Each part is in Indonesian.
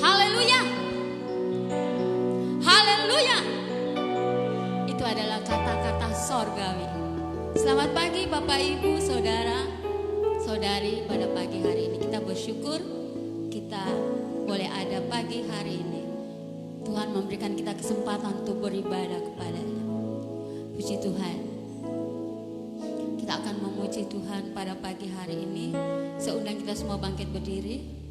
Haleluya. Haleluya. Itu adalah kata-kata sorgawi. Selamat pagi Bapak Ibu, Saudara, Saudari. Pada pagi hari ini kita bersyukur kita boleh ada pagi hari ini. Tuhan memberikan kita kesempatan untuk beribadah kepada-Nya. Puji Tuhan. Kita akan memuji Tuhan pada pagi hari ini. Saya undang kita semua bangkit berdiri.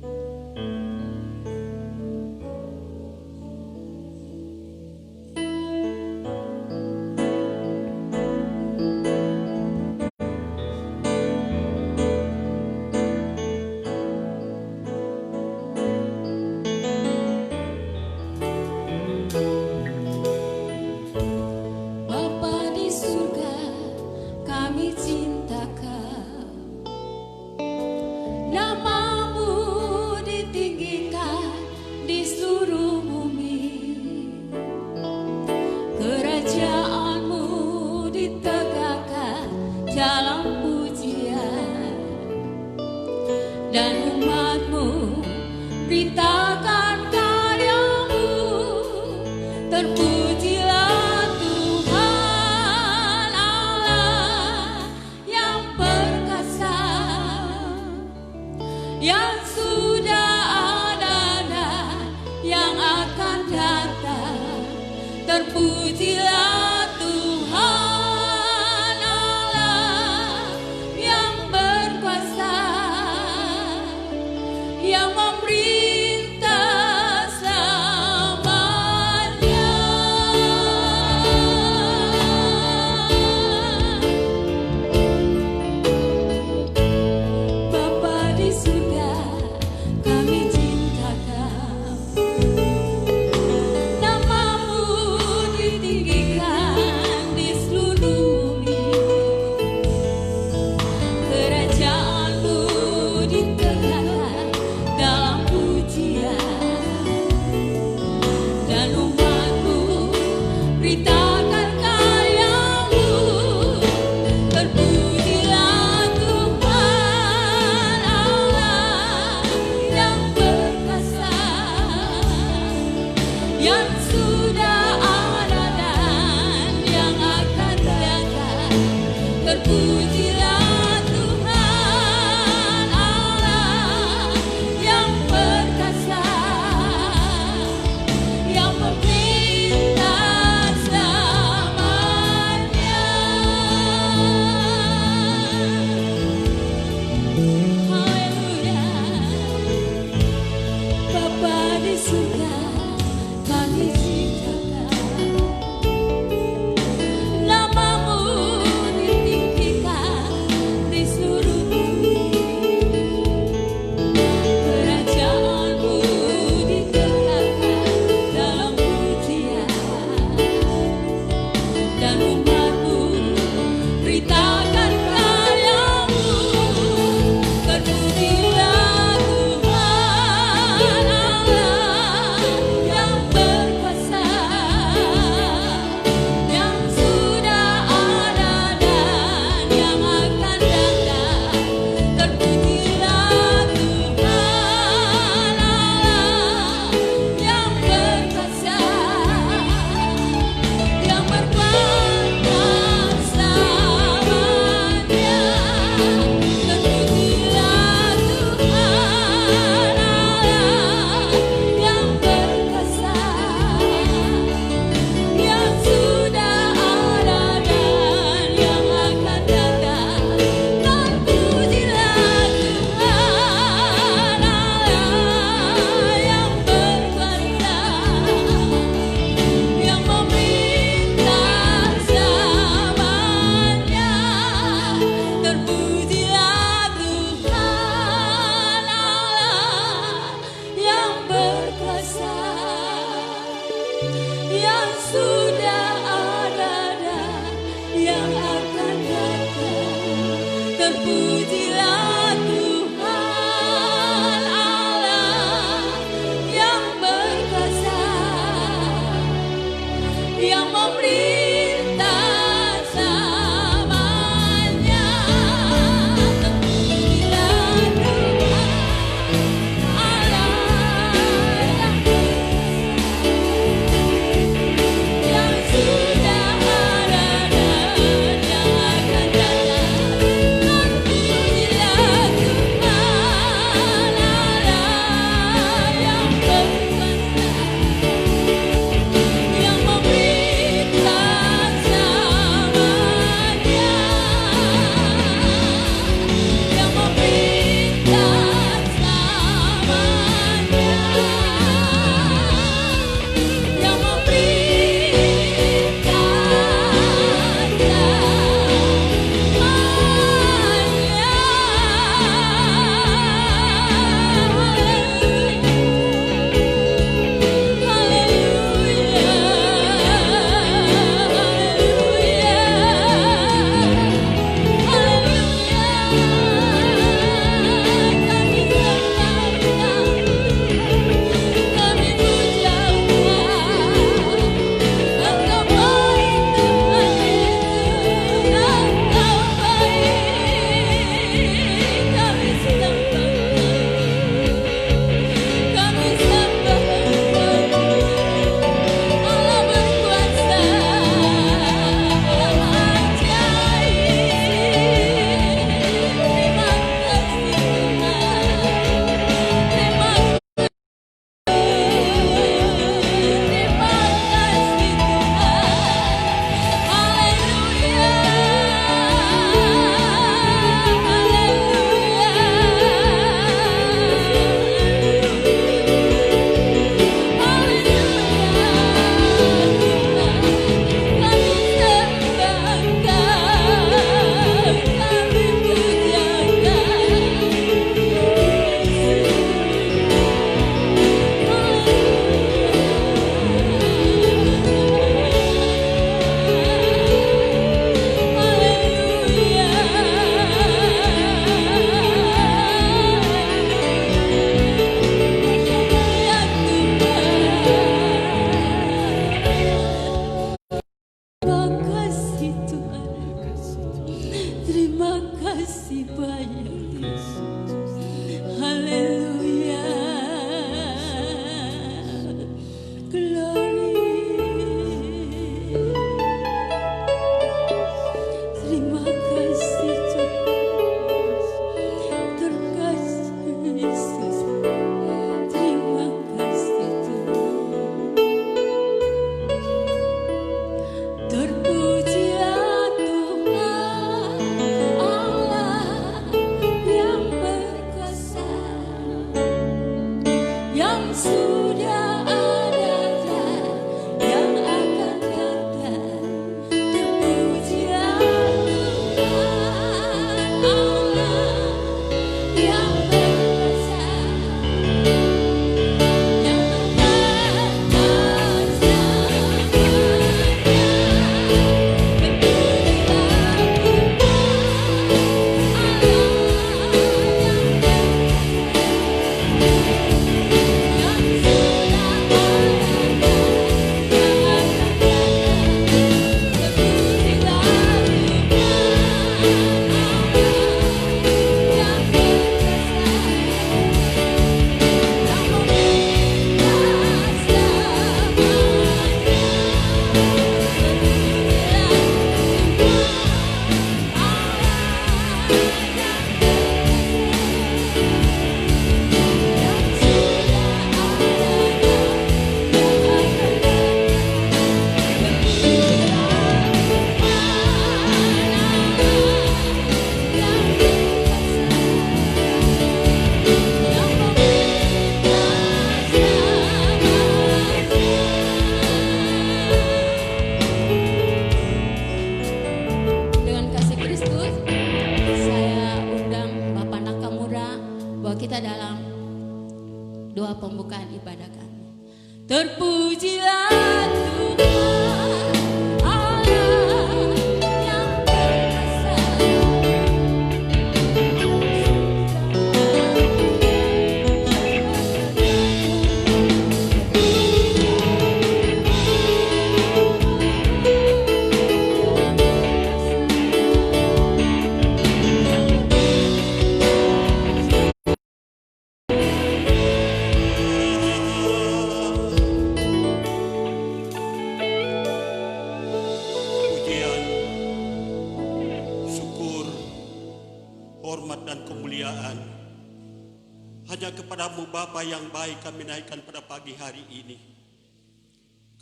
Kami naikkan pada pagi hari ini,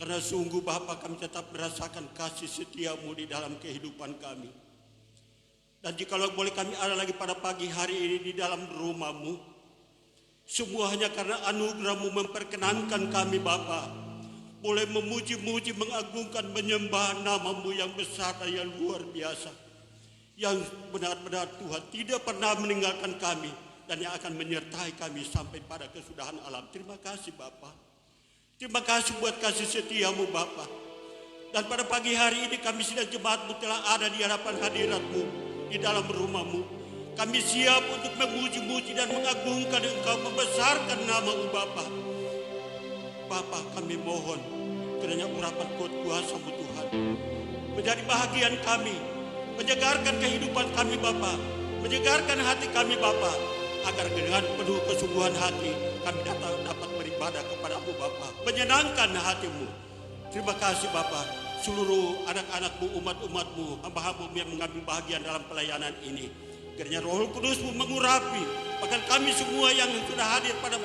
karena sungguh Bapa, kami tetap merasakan kasih setiamu di dalam kehidupan kami. Dan jikalau boleh kami ada lagi pada pagi hari ini di dalam rumah-Mu, semua hanya karena anugerah-Mu memperkenankan kami Bapa, boleh memuji-muji, mengagungkan, menyembah nama-Mu yang besar dan yang luar biasa, yang benar-benar Tuhan tidak pernah meninggalkan kami dan yang akan menyertai kami sampai pada kesudahan alam. Terima kasih Bapa. Terima kasih buat kasih setiamu Bapa. Dan pada pagi hari ini kami sidang jemaat-Mu telah ada di hadapan hadirat-Mu, di dalam rumah-Mu. Kami siap untuk memuji-muji dan mengagungkan Engkau, membesarkan nama-Mu Bapa. Bapa, kami mohon kiranya urapan kuat kuasa-Mu Tuhan menjadi bahagian kami, menyegarkan kehidupan kami Bapa, menyegarkan hati kami Bapa, agar dengan penuh kesungguhan hati kami dapat beribadah kepada-Mu Bapa, menyenangkan hati-Mu. Terima kasih Bapa, seluruh anak-anak-Mu, umat-umat-Mu, hamba-hamba-Mu yang mengambil bahagian dalam pelayanan ini. Kiranya Roh Kudus-Mu mengurapi, bahkan kami semua yang sudah hadir pada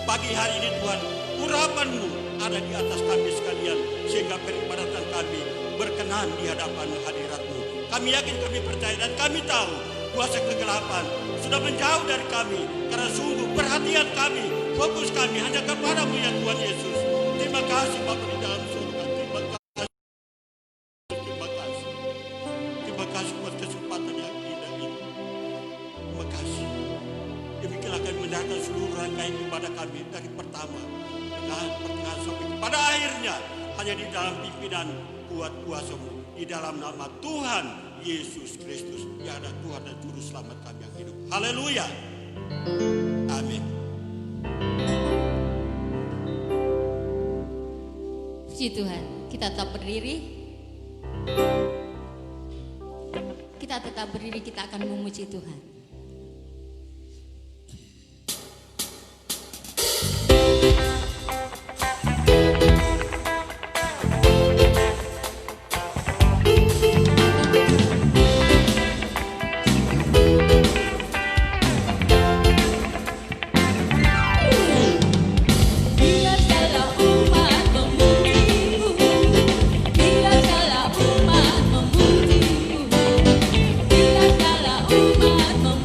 pagi hari ini Tuhan, urapan-Mu ada di atas kami sekalian, sehingga peribadatan kami berkenan di hadapan hadirat-Mu. Kami yakin, kami percaya, dan kami tahu kuasa kegelapan sudah menjauh dari kami, karena sungguh perhatian kami, fokus kami hanya kepada-Mu ya Tuhan Yesus. Terima kasih Bapa di dalam surga. Terima kasih. Terima kasih buat kesempatan yang indah ini. Terima kasih. Demikianlah kami menjalankan seluruh rangkaian ibadah kami dari pertama dengan pertengahan sampai pada akhirnya hanya di dalam pimpinan kuat kuasa-Mu, di dalam nama Tuhan Yesus Kristus yang ada Tuhan dan Juru Selamat kami yang hidup. Haleluya. Amin. Puji Tuhan, kita tetap berdiri. Kita tetap berdiri, kita akan memuji Tuhan. Umat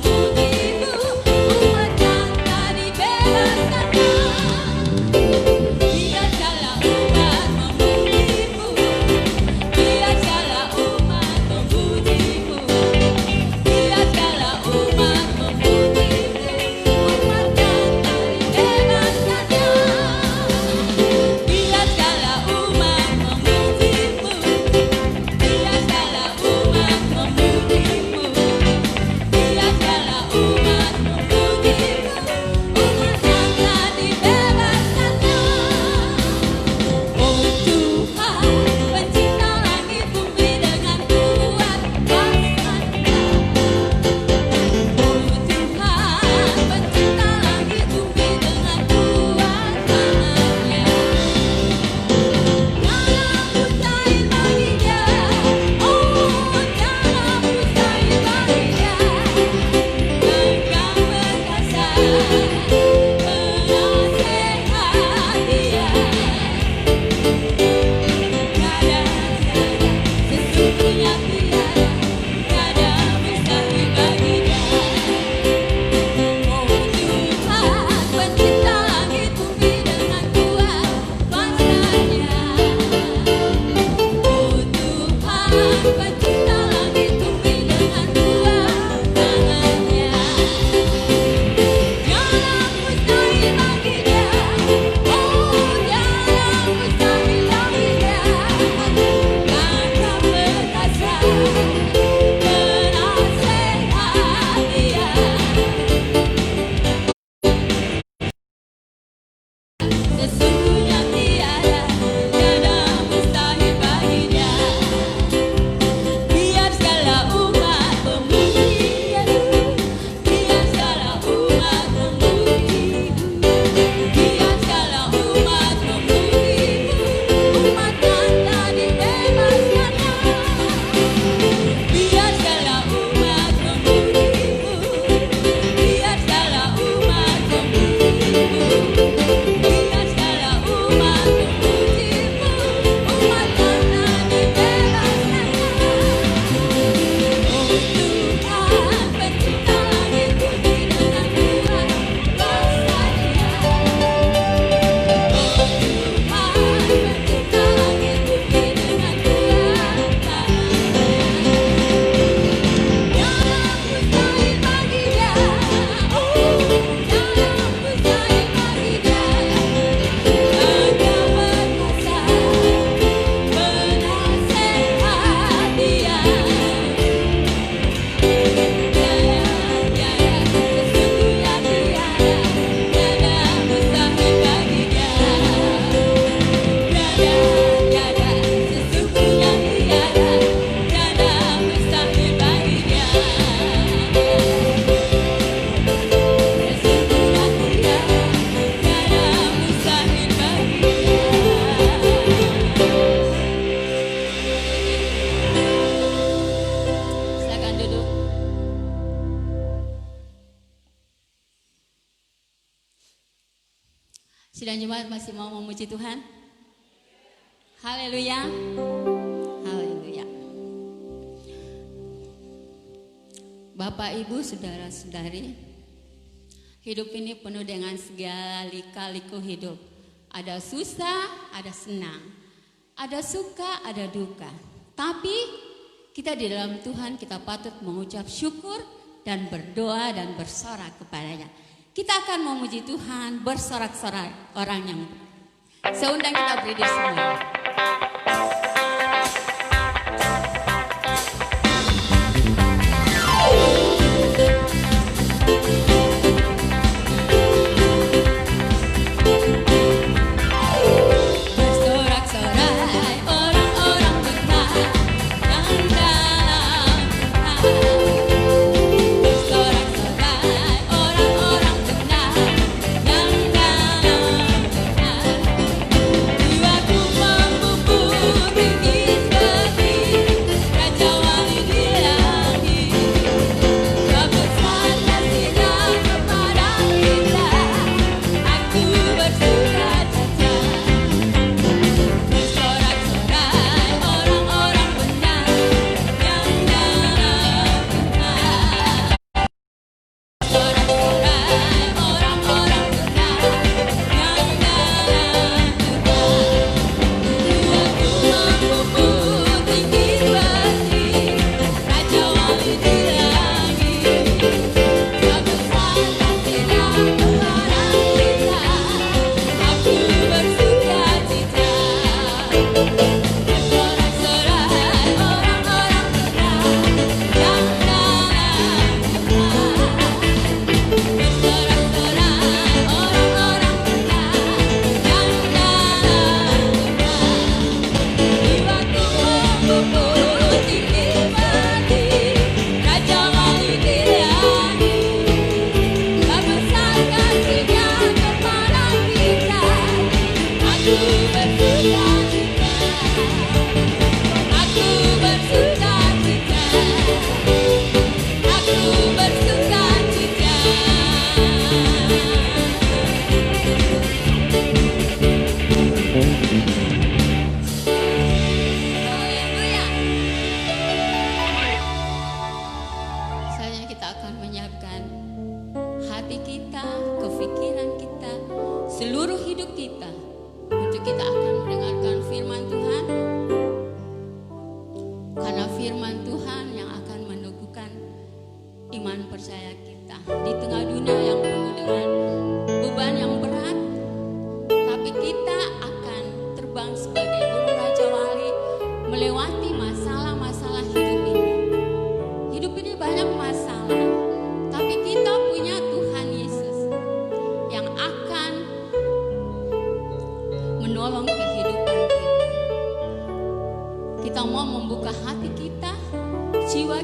Sidang jemaat masih mau memuji Tuhan? Haleluya. Haleluya. Bapak, Ibu, saudara-saudari, hidup ini penuh dengan segala lika-liku hidup. Ada susah, ada senang. Ada suka, ada duka. Tapi kita di dalam Tuhan kita patut mengucap syukur dan berdoa dan bersorak kepadanya. Kita akan memuji Tuhan bersorak-sorak orang yang seundang kita berdiri semua. Supaya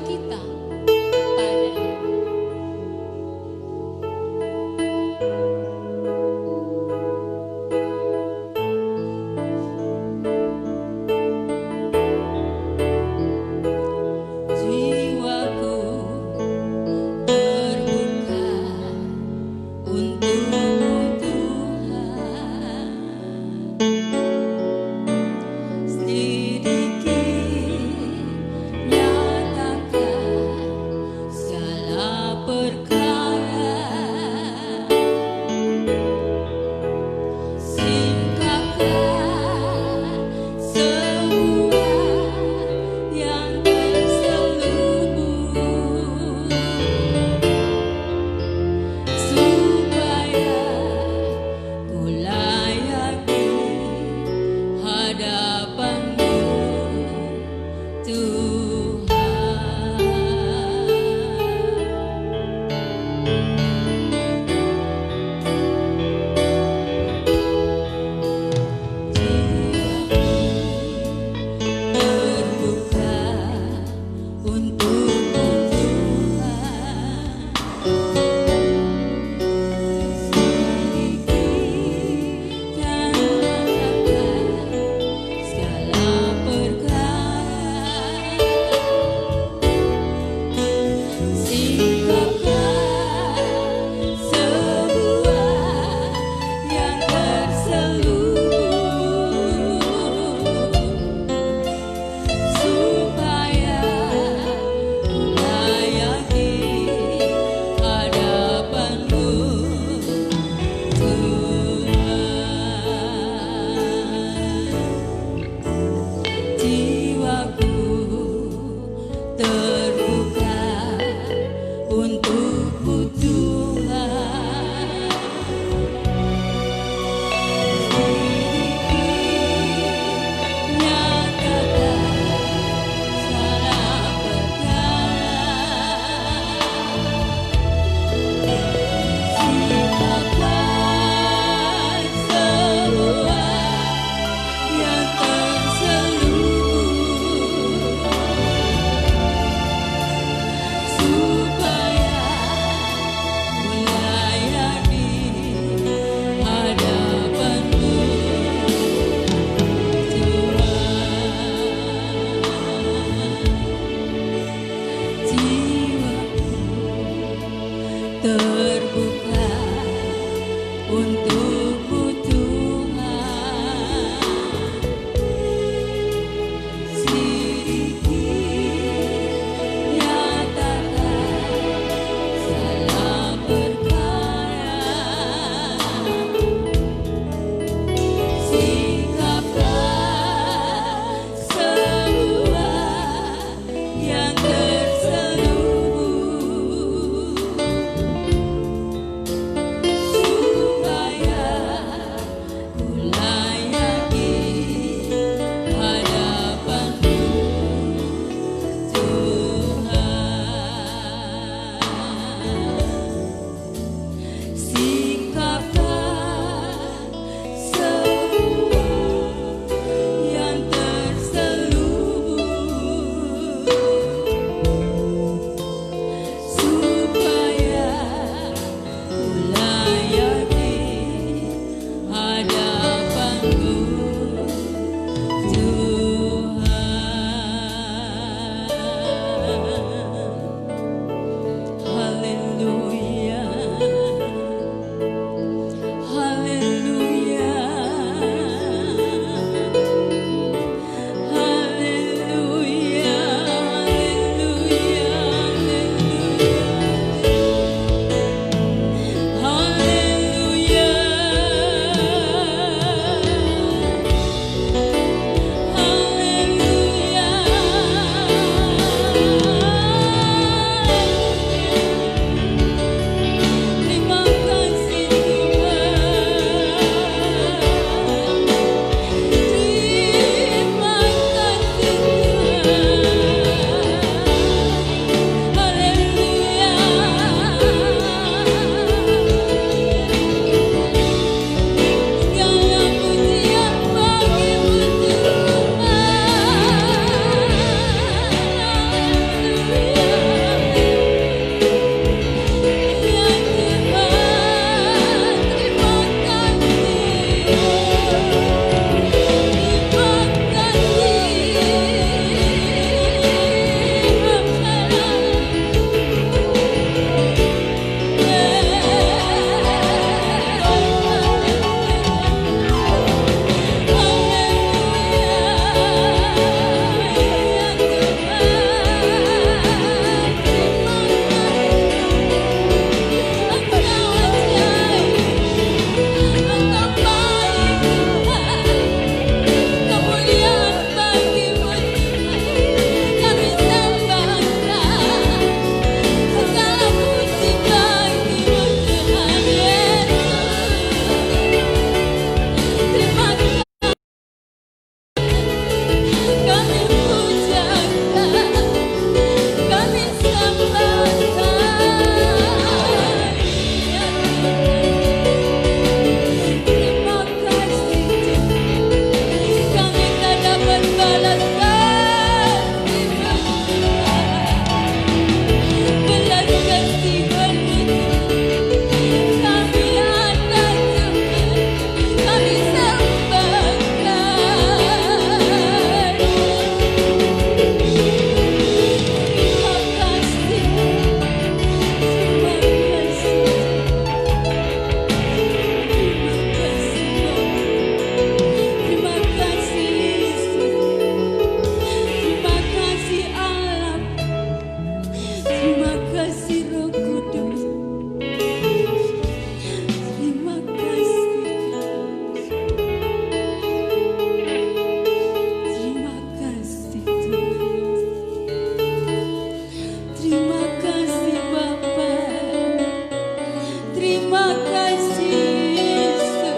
Terima kasih Yesus,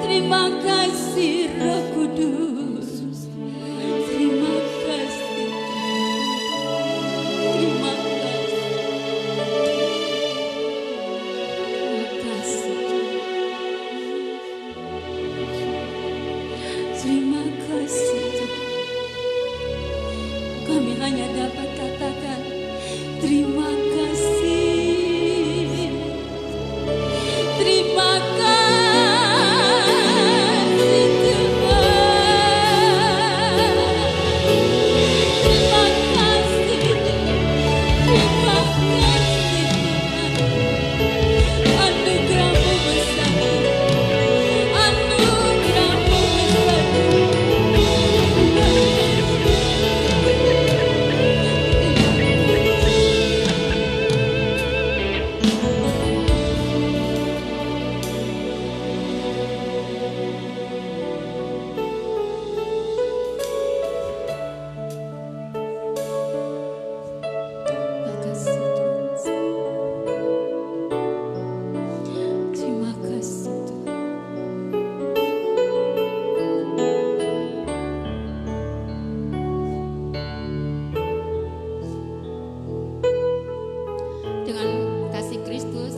terima kasih Roh Kudus, terima kasih, terima kasih, terima kasih. Kami hanya dapat katakan terima kasih, terima kasih Tuhan, terima kasih, terima kasih Tuhan. Anugerah-Mu besar, anugerah-Mu besar. Terima kasih Tuhan. Terima kasih Tuhan. Dengan kasih Kristus,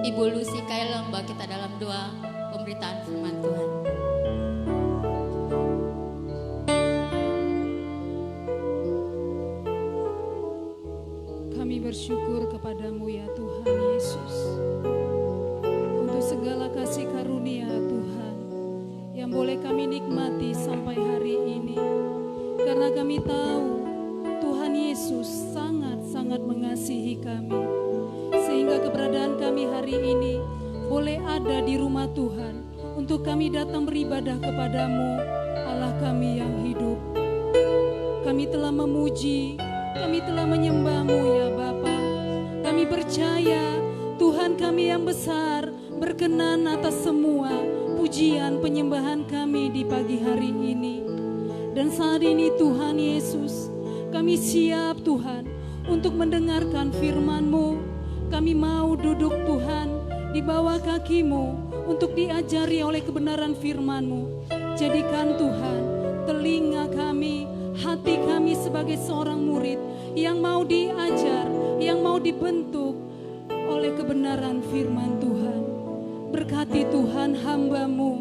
Ibu Lucy Kaila membawa kita dalam doa pemberitaan firman Tuhan. Kami bersyukur kepadamu ya Tuhan Yesus, untuk segala kasih karunia Tuhan yang boleh kami nikmati sampai hari ini. Karena kami tahu Tuhan Yesus sangat-sangat mengasihi kami, sehingga keberadaan kami hari ini boleh ada di rumah Tuhan untuk kami datang beribadah kepadamu, Allah kami yang hidup. Kami telah memuji, kami telah menyembah-Mu ya Bapa. Kami percaya Tuhan kami yang besar berkenan atas semua pujian penyembahan kami di pagi hari ini. Dan saat ini Tuhan Yesus, kami siap Tuhan untuk mendengarkan firman-Mu. Kami mau duduk Tuhan di bawah kaki-Mu untuk diajari oleh kebenaran firman-Mu. Jadikan Tuhan telinga kami, hati kami sebagai seorang murid yang mau diajar, yang mau dibentuk oleh kebenaran firman Tuhan. Berkati Tuhan hamba-Mu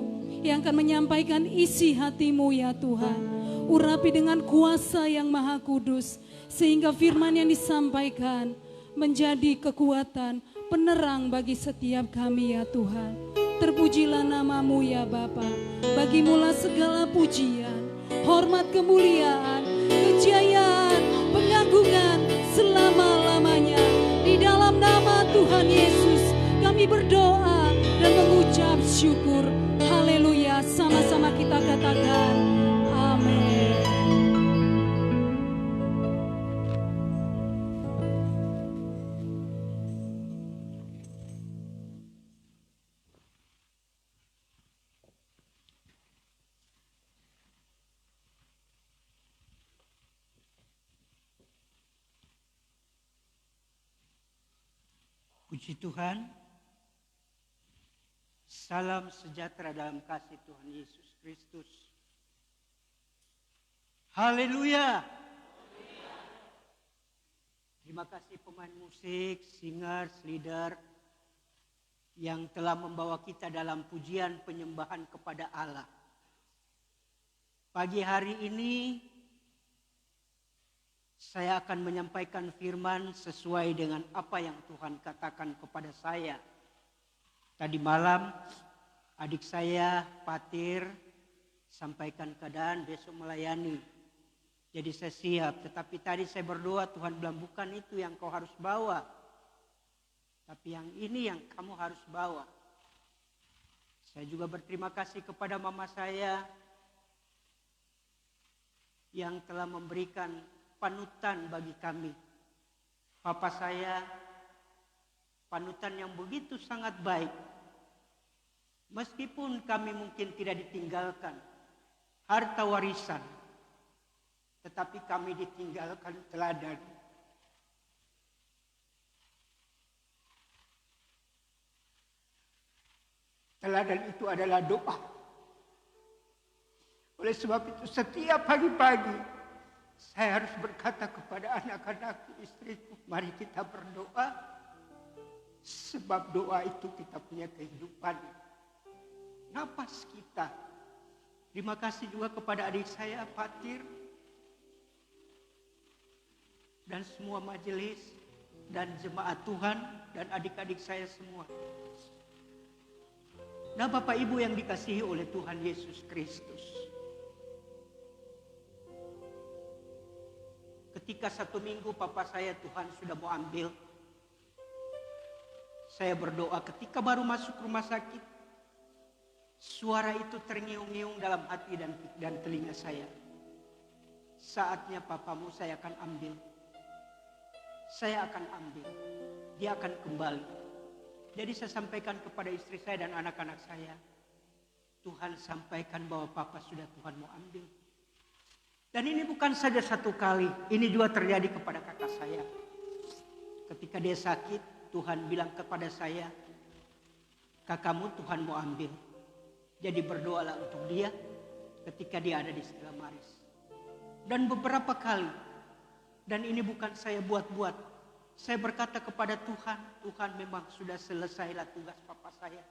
yang akan menyampaikan isi hati-Mu ya Tuhan. Urapi dengan kuasa yang maha kudus, sehingga firman yang disampaikan menjadi kekuatan penerang bagi setiap kami ya Tuhan. Terpujilah nama-Mu ya Bapa. Bagimulah segala pujian, hormat, kemuliaan, kejayaan, pengagungan selama-lamanya. Di dalam nama Tuhan Yesus kami berdoa dan mengucap syukur. Haleluya. Sama-sama kita katakan amin. Puji Tuhan, salam sejahtera dalam kasih Tuhan Yesus Kristus. Haleluya. Terima kasih pemain musik, singers, leader yang telah membawa kita dalam pujian penyembahan kepada Allah. Pagi hari ini saya akan menyampaikan firman sesuai dengan apa yang Tuhan katakan kepada saya. Tadi malam adik saya Patir sampaikan keadaan besok melayani. Jadi saya siap, tetapi tadi saya berdoa Tuhan bilang bukan itu yang kau harus bawa. Tapi yang ini yang kamu harus bawa. Saya juga berterima kasih kepada mama saya yang telah memberikan panutan bagi kami. Papa saya panutan yang begitu sangat baik. Meskipun kami mungkin tidak ditinggalkan harta warisan, tetapi kami ditinggalkan teladan. Teladan itu adalah doa. Oleh sebab itu setiap pagi-pagi saya harus berkata kepada anak-anakku, istriku, mari kita berdoa. Sebab doa itu kita punya kehidupan. Napas kita. Terima kasih juga kepada adik saya, Patir. Dan semua majelis dan jemaat Tuhan dan adik-adik saya semua. Nah, Bapak Ibu yang dikasihi oleh Tuhan Yesus Kristus. Ketika 1 minggu papa saya Tuhan sudah mau ambil, saya berdoa ketika baru masuk rumah sakit. Suara itu terngiung-ngiung dalam hati dan telinga saya. Saatnya papamu saya akan ambil. Saya akan ambil. Dia akan kembali. Jadi saya sampaikan kepada istri saya dan anak-anak saya. Tuhan sampaikan bahwa papa sudah Tuhan mau ambil. Dan ini bukan saja satu kali. Ini juga terjadi kepada kakak saya. Ketika dia sakit, Tuhan bilang kepada saya, kakakmu Tuhan mau ambil. Jadi berdoalah untuk dia ketika dia ada di Stella Maris. Dan beberapa kali. Dan ini bukan saya buat-buat. Saya berkata kepada Tuhan, Tuhan memang sudah selesailah tugas papa saya.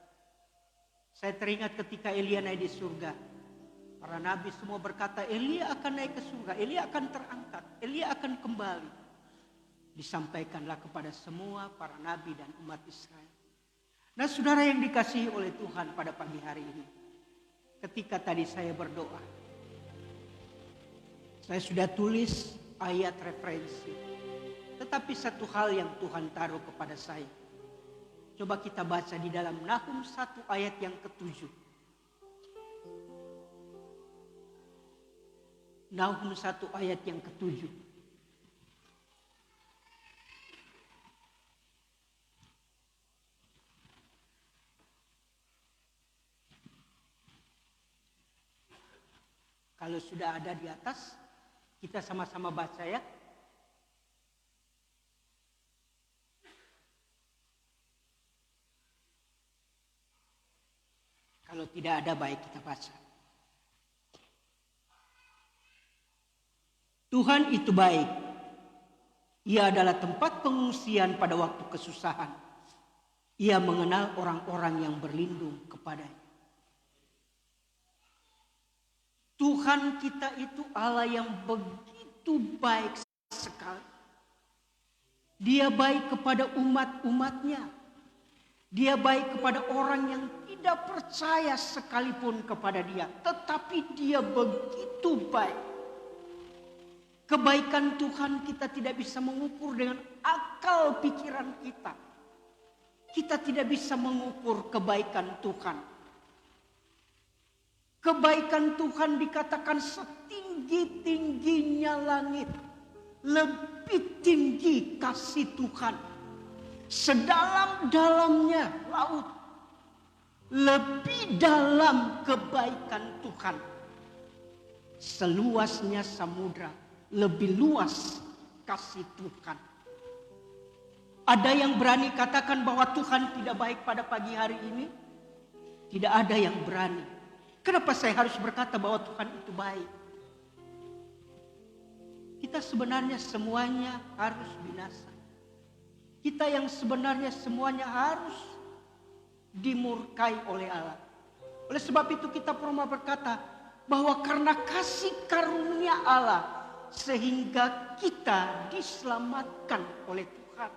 Saya teringat ketika Elia naik di surga. Para nabi semua berkata, Elia akan naik ke surga, Elia akan terangkat, Elia akan kembali. Disampaikanlah kepada semua para nabi dan umat Israel. Nah, saudara yang dikasihi oleh Tuhan pada pagi hari ini. Ketika tadi saya berdoa, saya sudah tulis ayat referensi. Tetapi satu hal yang Tuhan taruh kepada saya. Coba kita baca di dalam Nahum 1 ayat yang ke-7. Nahum 1 ayat yang ke-7. Kalau sudah ada di atas, kita sama-sama baca ya. Kalau tidak ada, baik kita baca. Tuhan itu baik. Ia adalah tempat pengungsian pada waktu kesusahan. Ia mengenal orang-orang yang berlindung kepadanya. Tuhan kita itu Allah yang begitu baik sekali. Dia baik kepada umat-umatnya. Dia baik kepada orang yang tidak percaya sekalipun kepada dia. Tetapi dia begitu baik. Kebaikan Tuhan kita tidak bisa mengukur dengan akal pikiran kita. Kita tidak bisa mengukur kebaikan Tuhan. Kebaikan Tuhan dikatakan setinggi-tingginya langit. Lebih tinggi kasih Tuhan. Sedalam-dalamnya laut. Lebih dalam kebaikan Tuhan. Seluasnya samudra. Lebih luas kasih Tuhan. Ada yang berani katakan bahwa Tuhan tidak baik pada pagi hari ini? Tidak ada yang berani. Kenapa saya harus berkata bahwa Tuhan itu baik? Kita sebenarnya semuanya harus binasa. Kita yang sebenarnya semuanya harus dimurkai oleh Allah. Oleh sebab itu kita pernah berkata bahwa karena kasih karunia Allah sehingga kita diselamatkan oleh Tuhan.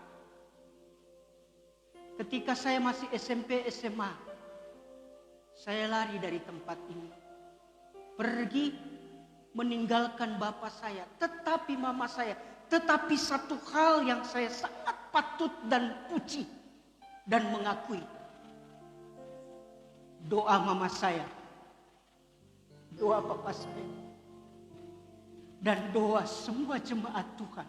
Ketika saya masih SMP, SMA, saya lari dari tempat ini. Pergi meninggalkan bapak saya, tetapi mama saya. Tetapi satu hal yang saya sangat patut dan puji dan mengakui. Doa mama saya, doa papa saya, dan doa semua jemaat Tuhan.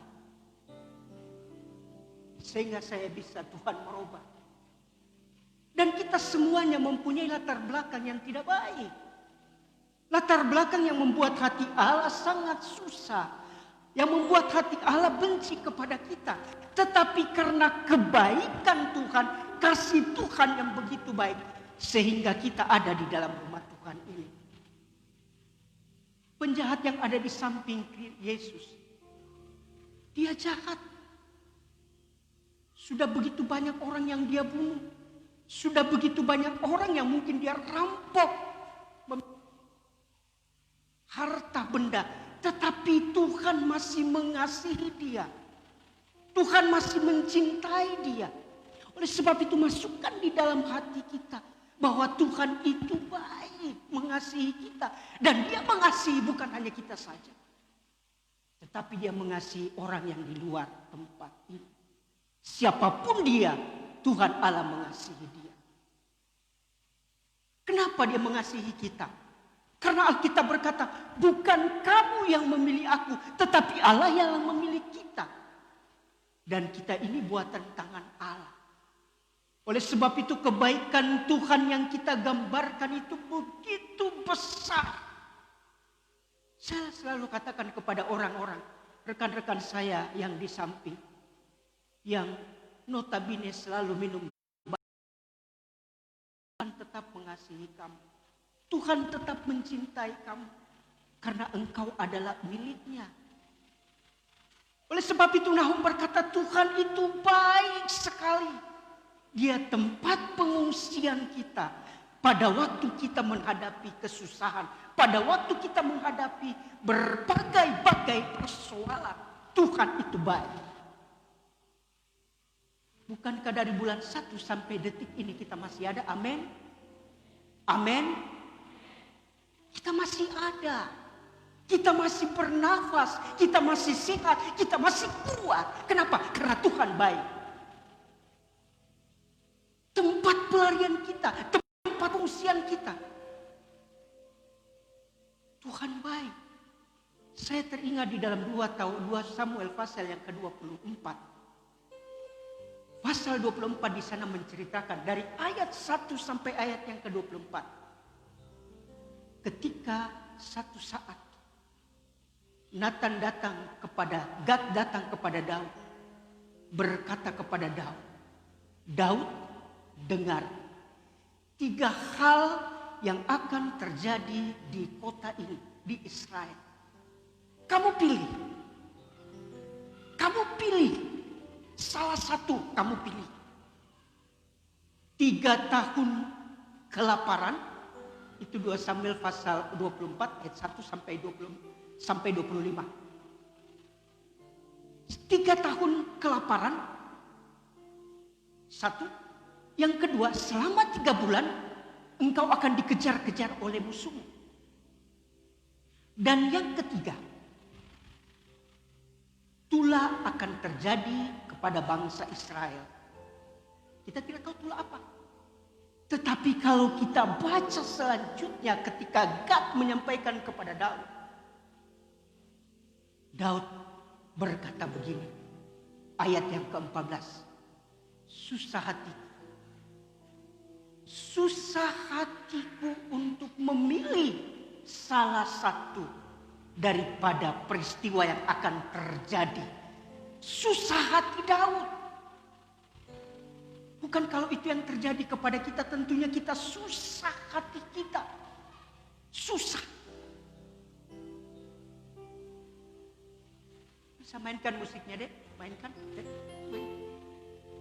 Sehingga saya bisa Tuhan merubah. Dan kita semuanya mempunyai latar belakang yang tidak baik. Latar belakang yang membuat hati Allah sangat susah. Yang membuat hati Allah benci kepada kita. Tetapi karena kebaikan Tuhan, kasih Tuhan yang begitu baik, sehingga kita ada di dalam rumah Tuhan ini. Penjahat yang ada di samping Yesus, dia jahat. Sudah begitu banyak orang yang dia bunuh. Sudah begitu banyak orang yang mungkin dia rampok harta benda. Tetapi Tuhan masih mengasihi dia. Tuhan masih mencintai dia. Oleh sebab itu masukkan di dalam hati kita bahwa Tuhan itu baik, mengasihi kita. Dan dia mengasihi bukan hanya kita saja, tetapi dia mengasihi orang yang di luar tempat ini. Siapapun dia, Tuhan Allah mengasihi dia. Kenapa dia mengasihi kita? Karena Alkitab berkata, bukan kamu yang memilih aku, tetapi Allah yang memilih kita. Dan kita ini buatan tangan Allah. Oleh sebab itu kebaikan Tuhan yang kita gambarkan itu begitu besar. Saya selalu katakan kepada orang-orang, rekan-rekan saya yang di samping, yang notabene selalu minum, Tuhan tetap mengasihi kamu. Tuhan tetap mencintai kamu karena engkau adalah miliknya. Oleh sebab itu Nahum berkata, Tuhan itu baik sekali. Dia tempat pengungsian kita pada waktu kita menghadapi kesusahan, pada waktu kita menghadapi berbagai-bagai persoalan. Tuhan itu baik. Bukankah dari bulan 1 sampai detik ini kita masih ada? Amin. Amin. Kita masih ada. Kita masih bernafas. Kita masih sehat. Kita masih kuat. Kenapa? Karena Tuhan baik. Tempat pelarian kita. Tempat pengungsian kita. Tuhan baik. Saya teringat di dalam 2 Samuel pasal yang ke-24. Pasal 24 di sana menceritakan dari ayat 1 sampai ayat yang ke-24. Ketika satu saat Gad datang kepada Daud, berkata kepada Daud, Daud, dengar 3 hal yang akan terjadi di kota ini, di Israel. Kamu pilih. Salah satu kamu pilih. 3 tahun kelaparan. Itu 2 Samuel pasal 24 ayat 1 sampai 25. 3 tahun kelaparan. 1. Yang kedua, selama 3 bulan engkau akan dikejar-kejar oleh musuhmu. Dan yang ketiga, tula akan terjadi kepada bangsa Israel. Kita tidak tahu tula apa. Tetapi kalau kita baca selanjutnya ketika Gad menyampaikan kepada Daud. Daud berkata begini. Ayat yang ke-14. Susah hatiku untuk memilih salah satu daripada peristiwa yang akan terjadi. Susah hati Daud. Bukan kalau itu yang terjadi kepada kita, tentunya kita susah hati kita. Susah. Bisa mainkan musiknya, Dek? Mainkan, Dek? Main.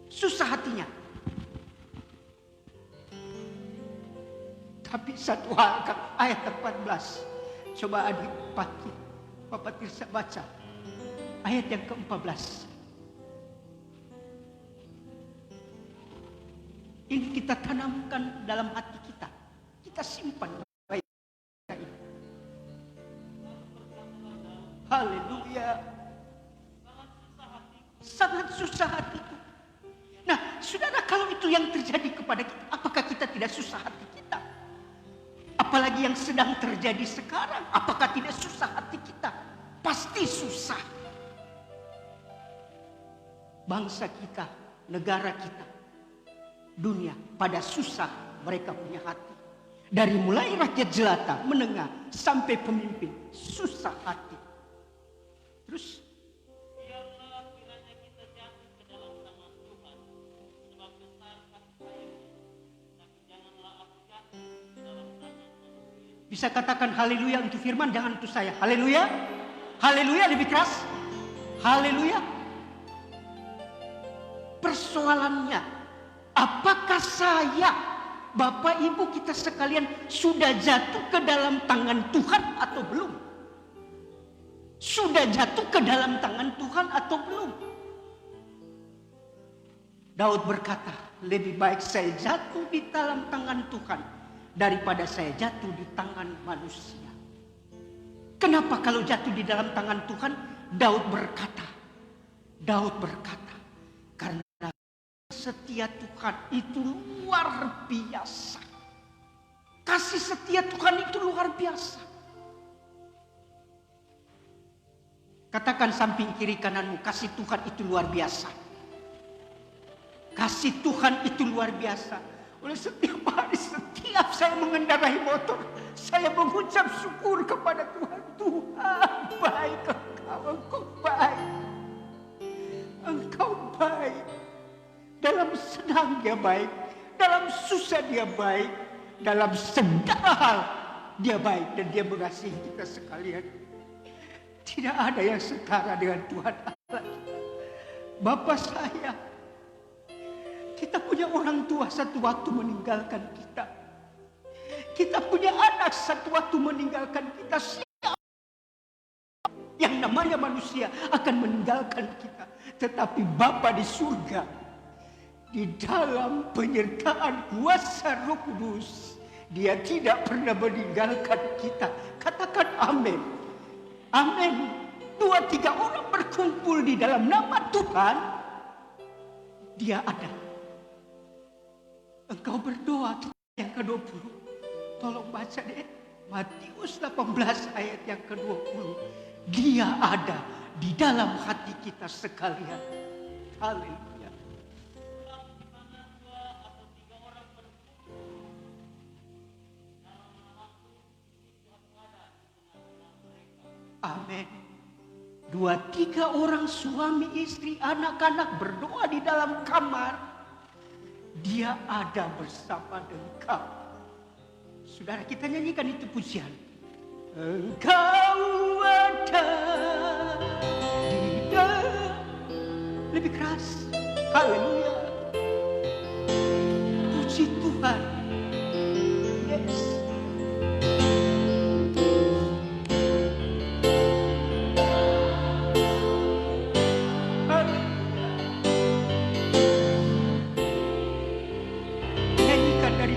Susah hatinya. Tapi satu hal, ayat 14. Coba adik Bapak Tirsa baca. Ayat yang ke-14. Ini kita tanamkan dalam hati kita. Kita simpan baik. Haleluya. Sangat susah hatiku. Nah, saudara, kalau itu yang terjadi kepada kita, apakah kita tidak susah hati kita? Apalagi yang sedang terjadi sekarang, apakah tidak susah hati kita? Pasti susah. Bangsa kita, negara kita, dunia pada susah mereka punya hati. Dari mulai rakyat jelata, menengah, sampai pemimpin, susah hati. Terus Bisa katakan haleluya untuk firman, jangan untuk saya. Haleluya. Haleluya, lebih keras. Haleluya. Persoalannya, apakah saya, Bapak Ibu kita sekalian sudah jatuh ke dalam tangan Tuhan atau belum? Sudah jatuh ke dalam tangan Tuhan atau belum? Daud berkata, lebih baik saya jatuh di dalam tangan Tuhan daripada saya jatuh di tangan manusia. Kenapa kalau jatuh di dalam tangan Tuhan? Daud berkata, karena setia Tuhan itu luar biasa. Kasih setia Tuhan itu luar biasa. Katakan samping kiri kananmu, kasih Tuhan itu luar biasa. Kasih Tuhan itu luar biasa. Oleh setiap hari, setiap saya mengendarai motor, saya mengucap syukur kepada Tuhan. Tuhan baik, Engkau baik. Engkau baik. Dalam senang dia baik, dalam susah dia baik, dalam segala hal dia baik dan dia mengasihi kita sekalian. Tidak ada yang setara dengan Tuhan Allah. Bapak saya, kita punya orang tua satu waktu meninggalkan kita. Kita punya anak satu waktu meninggalkan kita. Yang namanya manusia akan meninggalkan kita. Tetapi Bapa di surga, di dalam penyertaan kuasa Roh Kudus, Dia tidak pernah meninggalkan kita. Katakan amin. Amin. 2-3 orang berkumpul di dalam nama Tuhan, Dia ada. Engkau berdoa yang ke-20. Tolong baca deh. Matius 18 ayat yang ke-20. Dia ada di dalam hati kita sekalian. Haleluya. Amin. 2-3 orang suami, istri, anak-anak berdoa di dalam kamar, Dia ada bersama engkau. Saudara, kita nyanyikan itu pujian. Engkau ada di dalam. Lebih keras. Haleluya. Puji Tuhan. Yes.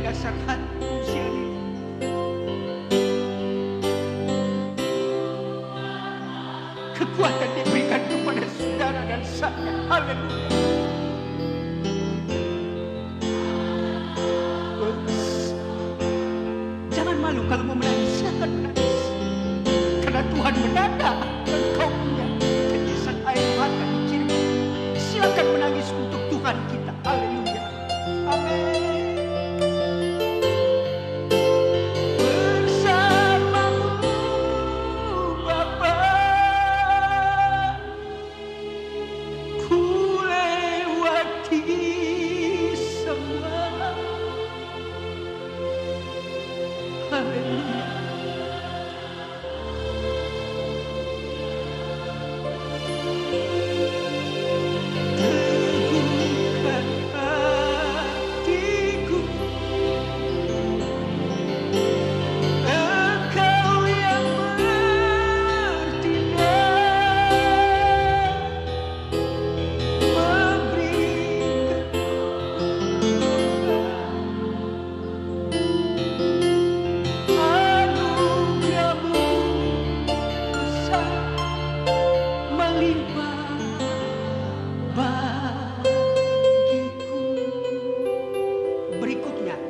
Dasar hati usia ini. Kekuatan diberikan kepada saudara dan saya. Haleluya. Jangan malu kalau mau menangis, silakan menangis. Karena Tuhan menanda engkau punya tetesan air mata di ciri. Silakan menangis untuk Tuhan kita. Haleluya. Amin.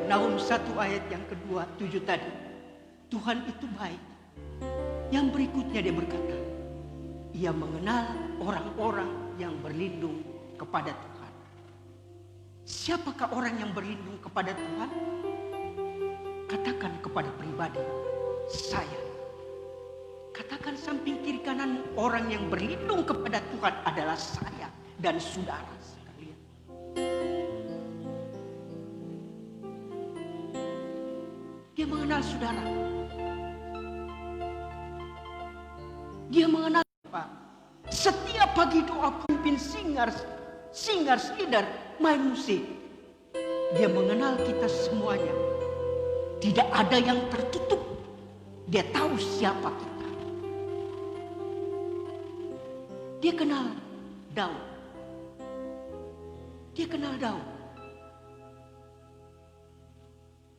Nahum 1 ayat yang kedua 7 tadi. Tuhan itu baik. Yang berikutnya dia berkata, Ia mengenal orang-orang yang berlindung kepada Tuhan. Siapakah orang yang berlindung kepada Tuhan? Katakan kepada pribadi saya. Katakan samping kiri kanan, orang yang berlindung kepada Tuhan adalah saya dan saudara sekalian. Dia mengenal saudara. Dia mengenal apa? Setiap pagi doa pemimpin singers leader main musik. Dia mengenal kita semuanya. Tidak ada yang tertutup. Dia tahu siapa kita. Dia kenal Daud. Dia kenal Daud.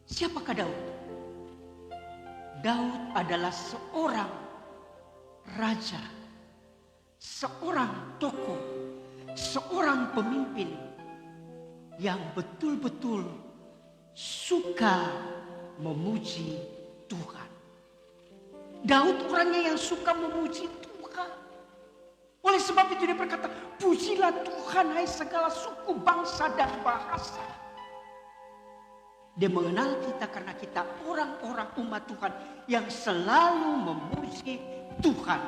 Siapakah Daud? Daud adalah seorang raja, seorang tokoh, seorang pemimpin yang betul-betul suka memuji Tuhan. Daud orangnya yang suka memuji Tuhan. Oleh sebab itu dia berkata, pujilah Tuhan hai segala suku, bangsa dan bahasa. Dia mengenal kita karena kita orang-orang umat Tuhan yang selalu memuji Tuhan.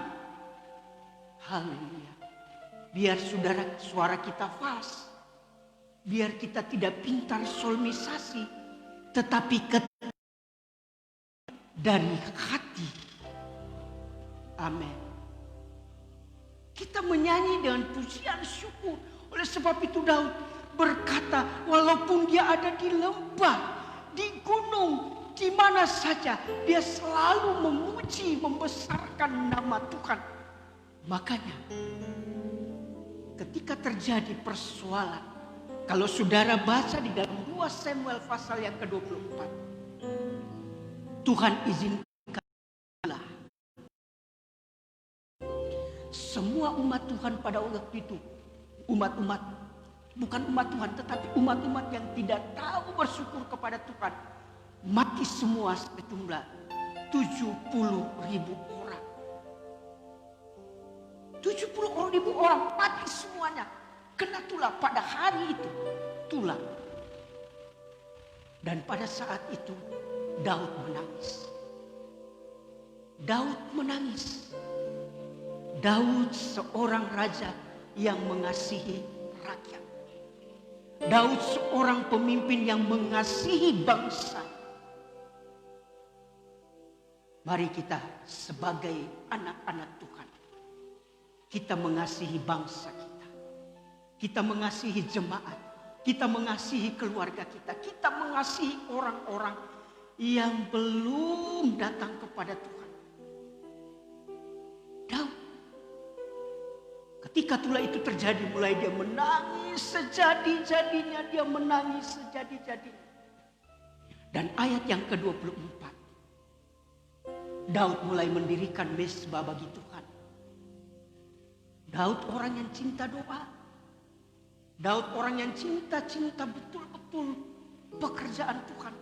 Haleluya. Biar saudara suara kita fals. Biar kita tidak pintar solmisasi. Tetapi dari hati. Amin. Kita menyanyi dengan pujian syukur. Oleh sebab itu Daud berkata, walaupun dia ada di lembah, di gunung, di mana saja, dia selalu memuji, membesarkan nama Tuhan. Makanya ketika terjadi persoalan, kalau saudara baca di dalam 2 Samuel pasal yang ke-24, Tuhan izinkanlah semua umat Tuhan pada waktu itu, bukan umat Tuhan, tetapi umat-umat yang tidak tahu bersyukur kepada Tuhan, mati semua sejumlah 70.000 orang. 70.000 orang mati semuanya kena tulah pada hari itu, tulah. Dan pada saat itu Daud menangis. Daud menangis. Daud seorang raja yang mengasihi rakyat. Daud seorang pemimpin yang mengasihi bangsa. Mari kita sebagai anak-anak Tuhan, kita mengasihi bangsa kita. Kita mengasihi jemaat. Kita mengasihi keluarga kita. Kita mengasihi orang-orang yang belum datang kepada Tuhan. Daud, ketika tulah itu terjadi, mulai dia menangis sejadi-jadinya. Dia menangis sejadi-jadinya. Dan ayat yang ke-24. Daud mulai mendirikan mezbah bagi Tuhan. Daud orang yang cinta doa. Daud orang yang cinta betul-betul pekerjaan Tuhan.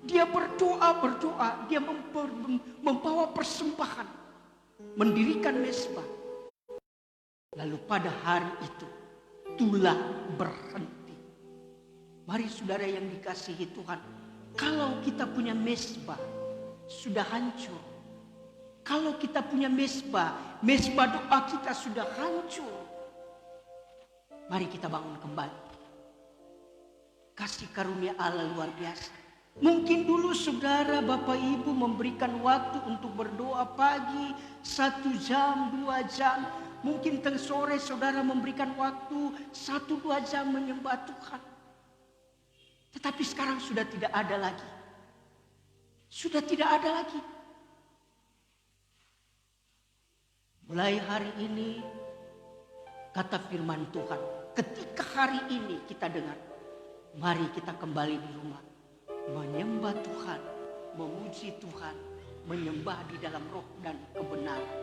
Dia berdoa. Dia membawa persembahan. Mendirikan mezbah. Lalu pada hari itu tulah berhenti. Mari saudara yang dikasihi Tuhan, kalau kita punya mezbah sudah hancur. Kalau kita punya mezbah doa kita sudah hancur. Mari kita bangun kembali. Kasih karunia Allah luar biasa. Mungkin dulu saudara, Bapak Ibu memberikan waktu untuk berdoa pagi 1 jam, 2 jam. Mungkin tengah sore saudara memberikan waktu 1-2 jam menyembah Tuhan. Tetapi sekarang sudah tidak ada lagi. Sudah tidak ada lagi. Mulai hari ini, kata firman Tuhan, ketika hari ini kita dengar, mari kita kembali di rumah. Menyembah Tuhan, memuji Tuhan, menyembah di dalam roh dan kebenaran.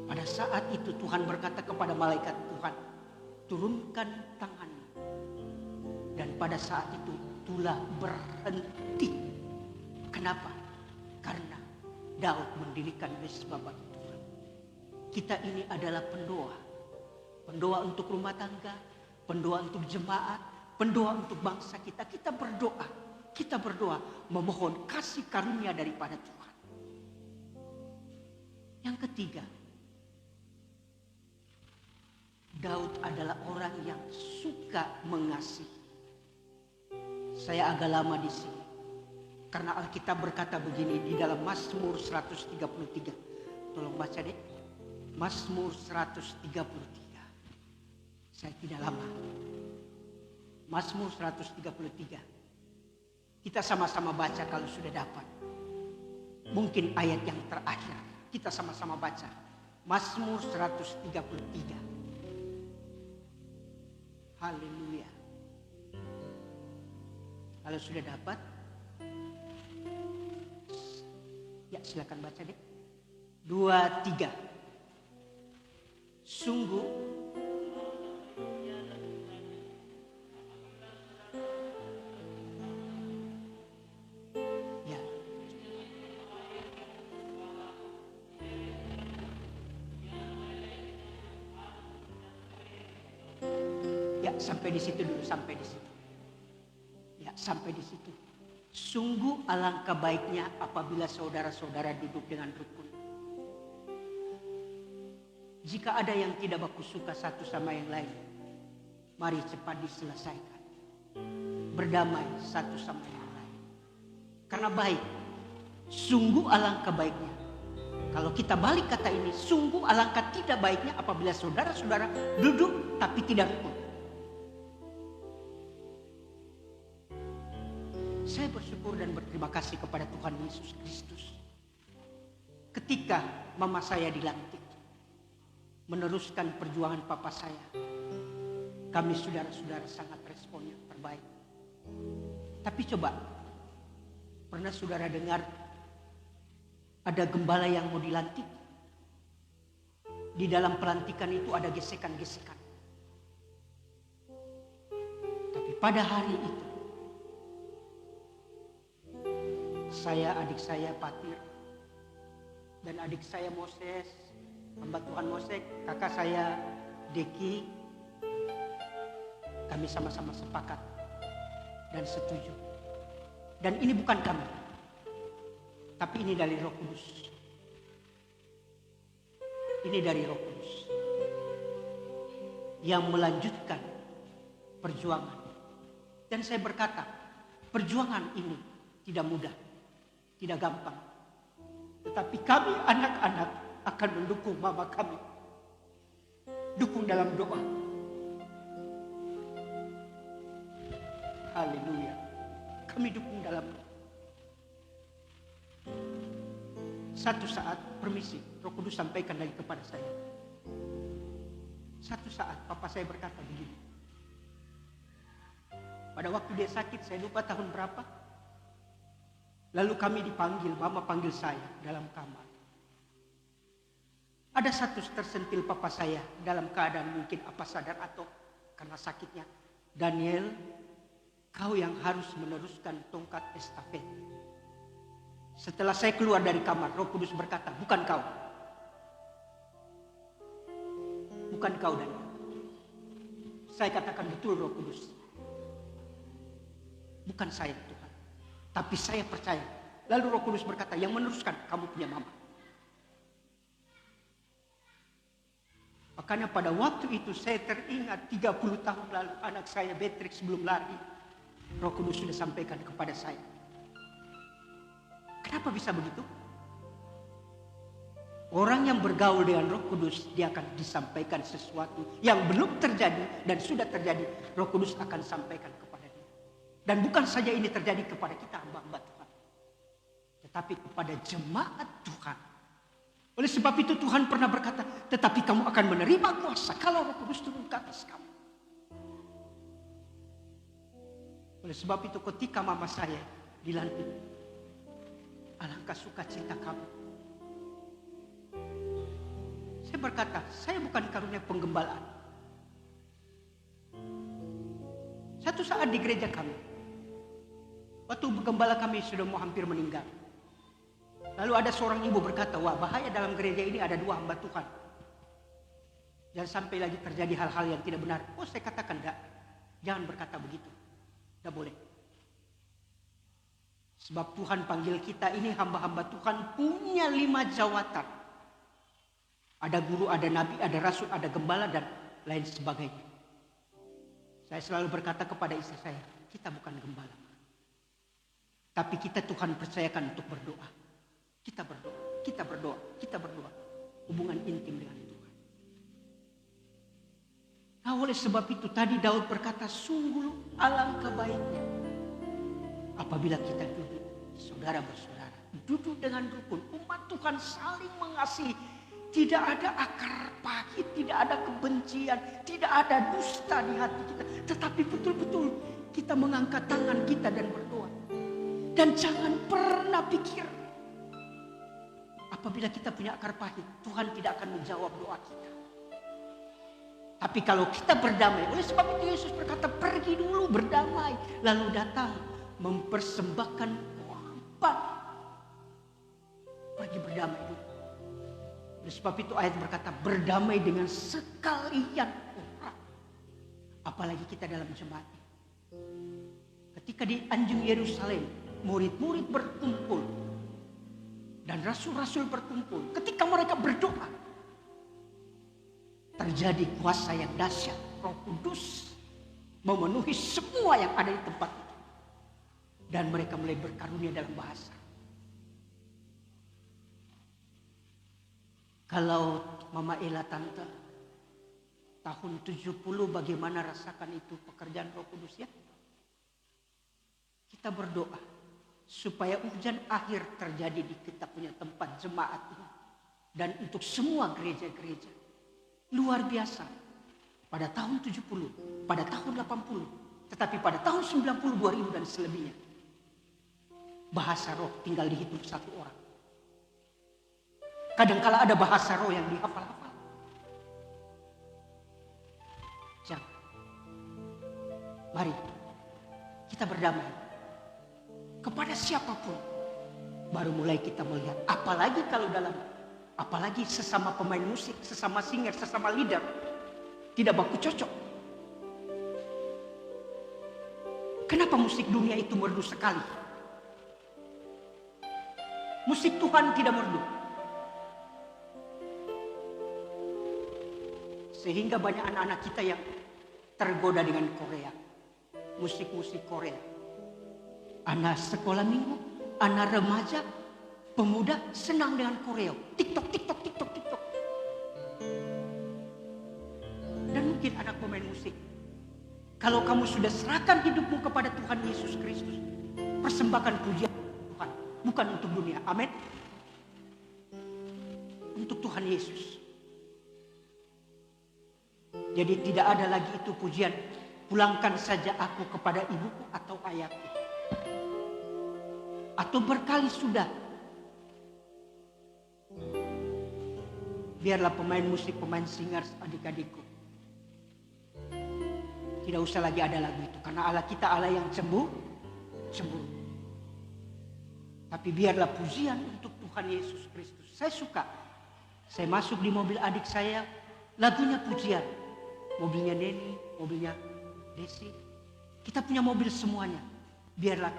Pada saat itu Tuhan berkata kepada malaikat Tuhan, turunkan tanganmu. Dan pada saat itu tulah berhenti. Kenapa? Karena Daud mendirikan mezbah bagi Tuhan. Kita ini adalah pendoa. Pendoa untuk rumah tangga, pendoa untuk jemaat, pendoa untuk bangsa kita. Kita berdoa memohon kasih karunia daripada Tuhan. Yang ketiga, Daud adalah orang yang suka mengasihi. Saya agak lama di sini. Karena Alkitab berkata begini di dalam Mazmur 133. Tolong baca deh. Mazmur 133. Saya tidak lama. Mazmur 133. Kita sama-sama baca kalau sudah dapat. Mungkin ayat yang terakhir. Kita sama-sama baca. Mazmur 133. Haleluya. Kalau sudah dapat, ya silakan baca deh. 2, 3. Sungguh ya. Ya, sampai di situ dulu, sampai di situ. Ya, sampai di situ. Sungguh alangkah baiknya apabila saudara-saudara duduk dengan rukun. Jika ada yang tidak baku suka satu sama yang lain, mari cepat diselesaikan. Berdamai satu sama yang lain. Karena baik, sungguh alangkah baiknya. Kalau kita balik kata ini, sungguh alangkah tidak baiknya apabila saudara-saudara duduk tapi tidak rukun. Saya bersyukur dan berterima kasih kepada Tuhan Yesus Kristus. Ketika mama saya dilantik, meneruskan perjuangan papa saya, kami saudara-saudara sangat respon yang terbaik. Tapi coba, pernah saudara dengar ada gembala yang mau dilantik? Di dalam pelantikan itu ada gesekan-gesekan. Tapi pada hari itu, saya, adik saya Patir, dan adik saya Moses, hamba Tuhan Moses, kakak saya Deki, kami sama-sama sepakat dan setuju. Dan ini bukan kami, tapi ini dari Roh Kudus. Ini dari Roh Kudus yang melanjutkan perjuangan. Dan saya berkata, perjuangan ini tidak mudah, tidak gampang. Tetapi kami anak-anak akan mendukung mama kami. Dukung dalam doa. Haleluya. Kami dukung dalam doa. Satu saat, permisi, Roh Kudus sampaikan lagi kepada saya. Satu saat papa saya berkata begini. Pada waktu dia sakit, saya lupa tahun berapa. Lalu kami dipanggil, mama panggil saya dalam kamar. Ada satu tersentil papa saya dalam keadaan mungkin apa sadar atau karena sakitnya. Daniel, kau yang harus meneruskan tongkat estafet. Setelah saya keluar dari kamar, Roh Kudus berkata, bukan kau. Bukan kau, Daniel. Saya katakan betul, Roh Kudus. Bukan saya, Tuhan. Tapi saya percaya. Lalu Roh Kudus berkata, yang meneruskan kamu punya mama. Makanya pada waktu itu saya teringat 30 tahun lalu anak saya Beatrix sebelum lari. Roh Kudus sudah sampaikan kepada saya. Kenapa bisa begitu? Orang yang bergaul dengan Roh Kudus, dia akan disampaikan sesuatu yang belum terjadi dan sudah terjadi. Roh Kudus akan sampaikan kepada dia. Dan bukan saja ini terjadi kepada kita hamba-hamba Tuhan, tetapi kepada jemaat Tuhan. Oleh sebab itu Tuhan pernah berkata, tetapi kamu akan menerima kuasa kalau Roh Kudus turun ke atas kamu. Oleh sebab itu ketika mama saya dilantik, alangkah sukacita kami. Saya berkata, saya bukan karunia penggembalaan. Satu saat di gereja kami, waktu gembala kami sudah mau hampir meninggal. Lalu ada seorang ibu berkata, wah bahaya dalam gereja ini ada 2 hamba Tuhan. Jangan sampai lagi terjadi hal-hal yang tidak benar. Oh saya katakan enggak, jangan berkata begitu. Tidak boleh. Sebab Tuhan panggil kita ini hamba-hamba Tuhan punya 5 jawatan. Ada guru, ada nabi, ada rasul, ada gembala dan lain sebagainya. Saya selalu berkata kepada istri saya, kita bukan gembala. Tapi kita Tuhan percayakan untuk berdoa. Kita berdoa, kita berdoa, kita berdoa. hubungan intim dengan Tuhan. Nah, oleh sebab itu tadi Daud berkata, sungguh alangkah baiknya apabila kita duduk saudara bersaudara, duduk dengan rukun, umat Tuhan saling mengasihi. Tidak ada akar pahit, tidak ada kebencian, tidak ada dusta di hati kita. Tetapi betul-betul kita mengangkat tangan kita dan berdoa. Dan jangan pernah pikir apabila kita punya akar pahit, Tuhan tidak akan menjawab doa kita. Tapi kalau kita berdamai, oleh sebab itu Yesus berkata, pergi dulu berdamai, lalu datang mempersembahkan korban. Pergi berdamai dulu. Oleh sebab itu ayat berkata, berdamai dengan sekalian orang. Apalagi kita dalam jemaat. Ketika di Anjing Yerusalem, murid-murid berkumpul dan rasul-rasul berkumpul. Ketika mereka berdoa, terjadi kuasa yang dahsyat. Roh Kudus memenuhi semua yang ada di tempat itu. Dan mereka mulai berkarunia dalam bahasa. Kalau Mama Ella tante tahun 70 bagaimana rasakan itu pekerjaan Roh Kudus ya? Kita berdoa supaya hujan akhir terjadi di kita punya tempat jemaat ini. Dan untuk semua gereja-gereja. Luar biasa. Pada tahun 70, pada tahun 80, tetapi pada tahun 90, 2000 dan selebihnya. Bahasa roh tinggal dihitung satu orang. Kadangkala ada bahasa roh yang dihafal-hafal. Jangan. Mari kita berdamai. Kepada siapapun. Baru mulai kita melihat. Apalagi kalau apalagi sesama pemain musik, sesama singer, sesama leader. Tidak baku cocok. Kenapa musik dunia itu merdu sekali? Musik Tuhan tidak merdu. Sehingga banyak anak-anak kita yang tergoda dengan Korea. Musik-musik Korea. Anak sekolah minggu, anak remaja, pemuda senang dengan Korea. TikTok. Dan mungkin anak pemain musik. Kalau kamu sudah serahkan hidupmu kepada Tuhan Yesus Kristus. Persembahkan pujian Tuhan. Bukan untuk dunia. Amin. Untuk Tuhan Yesus. Jadi tidak ada lagi itu pujian. Pulangkan saja aku kepada ibuku atau ayahku. Atau berkali sudah. Biarlah pemain musik, pemain singer adik-adikku. Tidak usah lagi ada lagu itu. Karena Allah kita Allah yang cemburu. Tapi biarlah pujian untuk Tuhan Yesus Kristus. Saya suka. Saya masuk di mobil adik saya. Lagunya pujian. Mobilnya Neni, mobilnya Desi. Kita punya mobil semuanya. Biarlah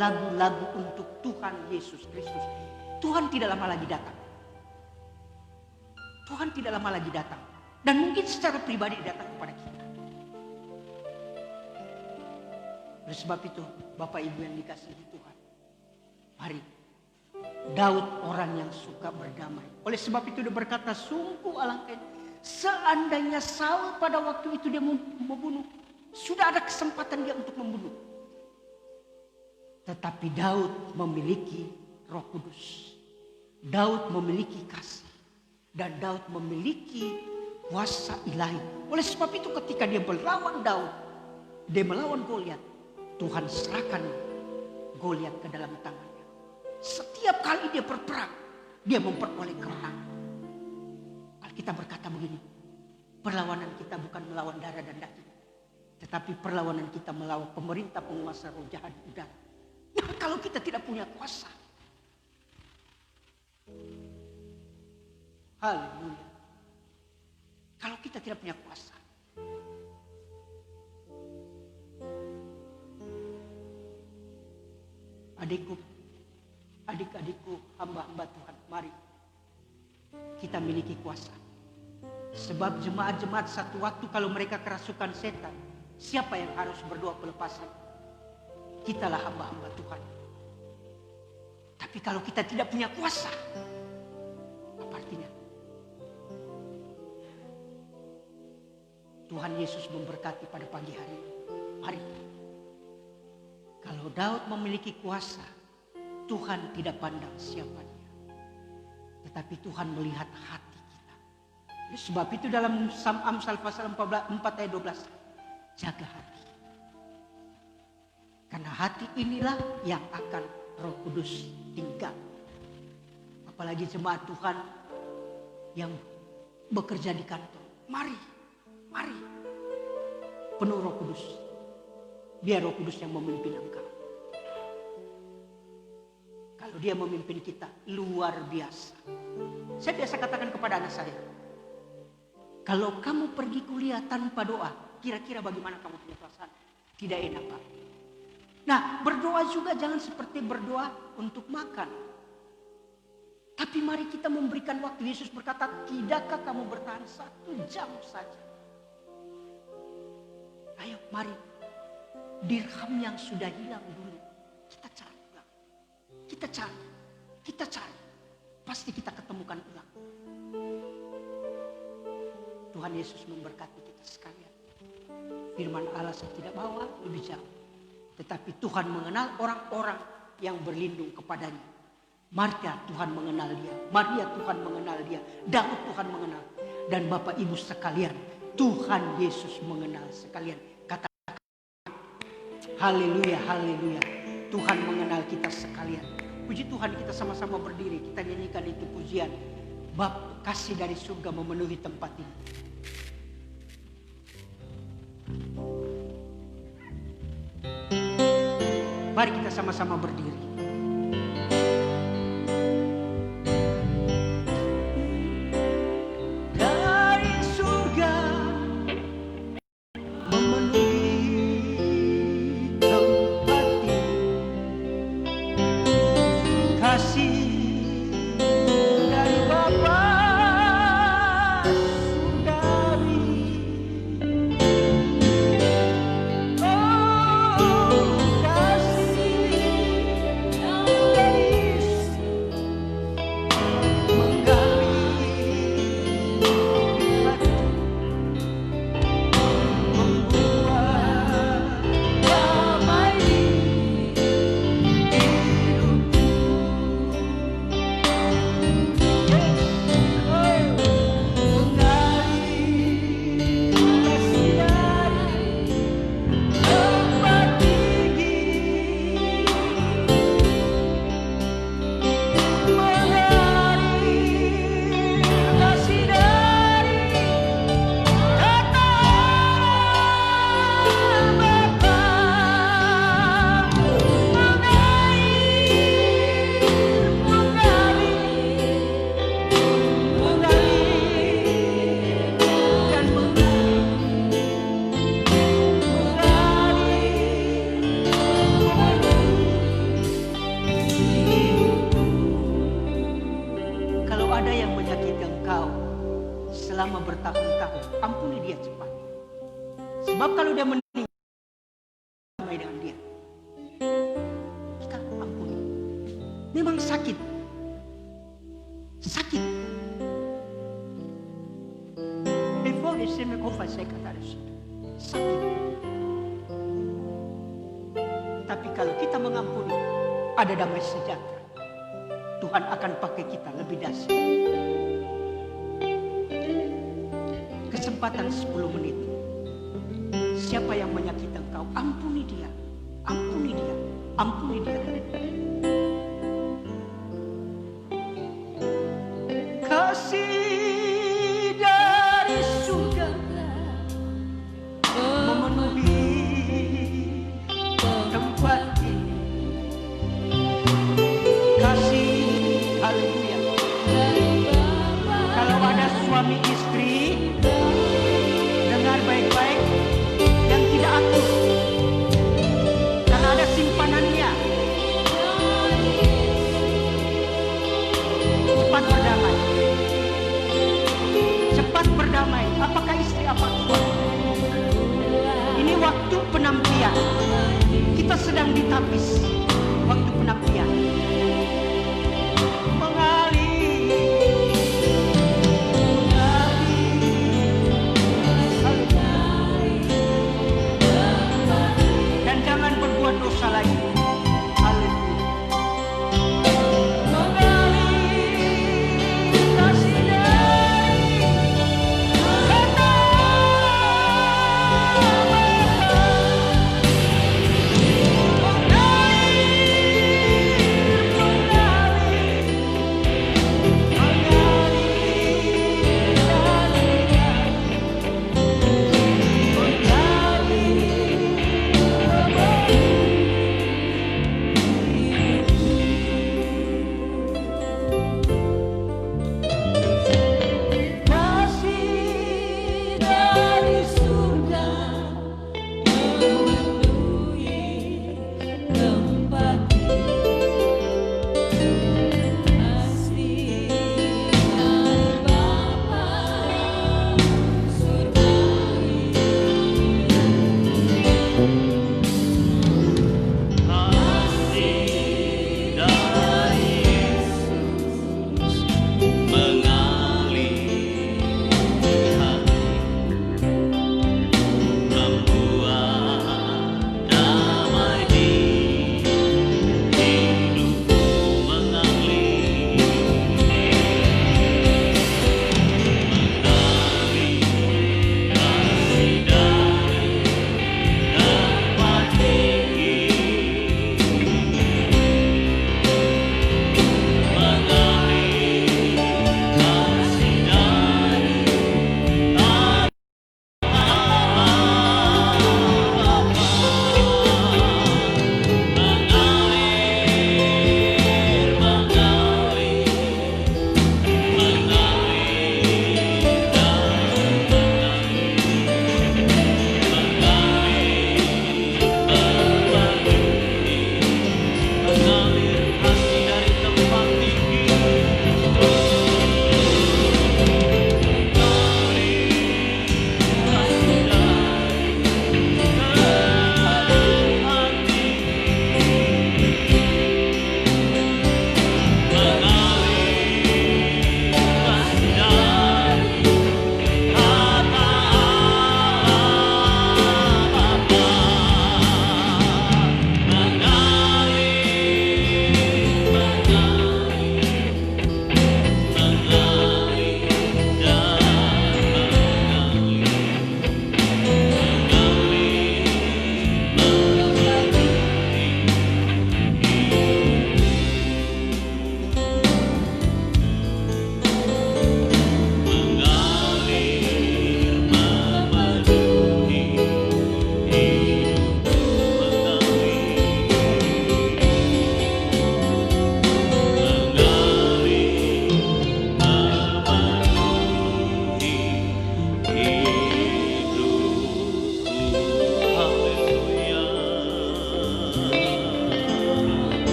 lagu-lagu untuk Tuhan Yesus Kristus. Tuhan tidak lama lagi datang. Tuhan tidak lama lagi datang. Dan mungkin secara pribadi datang kepada kita. Oleh sebab itu, Bapak Ibu yang dikasihi Tuhan. Mari. Daud orang yang suka berdamai. Oleh sebab itu dia berkata, sungguh alangkah. Seandainya Saul pada waktu itu dia membunuh. Sudah ada kesempatan dia untuk membunuh. Tetapi Daud memiliki Roh Kudus. Daud memiliki kasih. Dan Daud memiliki kuasa ilahi. Oleh sebab itu ketika dia melawan Daud. Dia melawan Goliat. Tuhan serahkan Goliat ke dalam tangannya. Setiap kali dia berperang. Dia memperoleh kemenangan. Kita berkata begini, perlawanan kita bukan melawan darah dan daging, tetapi perlawanan kita melawan pemerintah penguasa roh jahat di udara. Nah, kalau kita tidak punya kuasa, haleluya. Kalau kita tidak punya kuasa, adik-adikku, hamba-hamba Tuhan, mari kita miliki kuasa. Sebab jemaat-jemaat satu waktu kalau mereka kerasukan setan, siapa yang harus berdoa pelepasan? Kitalah hamba-hamba Tuhan. Tapi kalau kita tidak punya kuasa, apa artinya? Tuhan Yesus memberkati pada pagi hari ini. Mari. Kalau Daud memiliki kuasa, Tuhan tidak pandang siapa dia. Tetapi Tuhan melihat hati kita. Sebab itu dalam Amsal pasal 4 ayat 12. Jaga hati. Karena hati inilah yang akan Roh Kudus tinggal. Apalagi jemaat Tuhan yang bekerja di kantor. Mari. Penuh Roh Kudus. Biar Roh Kudus yang memimpin engkau. Kalau dia memimpin kita, luar biasa. Saya biasa katakan kepada anak saya, kalau kamu pergi kuliah tanpa doa, kira-kira bagaimana kamu punya perasaan? Tidak enak, Pak. Nah, berdoa juga jangan seperti berdoa untuk makan. Tapi mari kita memberikan waktu. Yesus berkata, tidakkah kamu bertahan 1 jam saja? Ayo, mari. Dirham yang sudah hilang dulu, kita cari ulang. Kita cari. Pasti kita ketemukan ulang. Tuhan Yesus memberkati kita sekalian. Firman Allah saya tidak bawa lebih jauh. Tetapi Tuhan mengenal orang-orang yang berlindung kepadanya. Marta Tuhan mengenal dia. Maria Tuhan mengenal dia. Daud Tuhan mengenal. Dan Bapak Ibu sekalian, Tuhan Yesus mengenal sekalian. Katakan haleluya, haleluya. Tuhan mengenal kita sekalian. Puji Tuhan, kita sama-sama berdiri. Kita nyanyikan itu pujian. Bab kasih dari surga memenuhi tempat ini. Mari kita sama-sama berdiri. Dari surga memenuhi tempat ini. Kasih dari Bapa surgawi. Selama bertahun-tahun, ampuni dia cepat. Sebab kalau dia meninggal, damai dengan dia. Kita ampuni. Memang sakit. Sakit. Before they say me confess, kata sakit. Tapi kalau kita mengampuni, ada damai sejahtera. Tuhan akan pakai kita lebih dahsyat. Kesempatan 10 menit. Siapa yang menyakiti engkau, ampuni dia. Ampuni dia. Ampuni dia. Kasih dari surga memenuhi tempat ini. Kasih, haleluya. Kalau ada suami istri, dengar baik-baik, yang tidak aktif, karena ada simpanannya. Cepat berdamai. Cepat berdamai. Apakah istri, apakah suami? Ini waktu penampian. Kita sedang ditapis. Waktu penampian. Mengalir.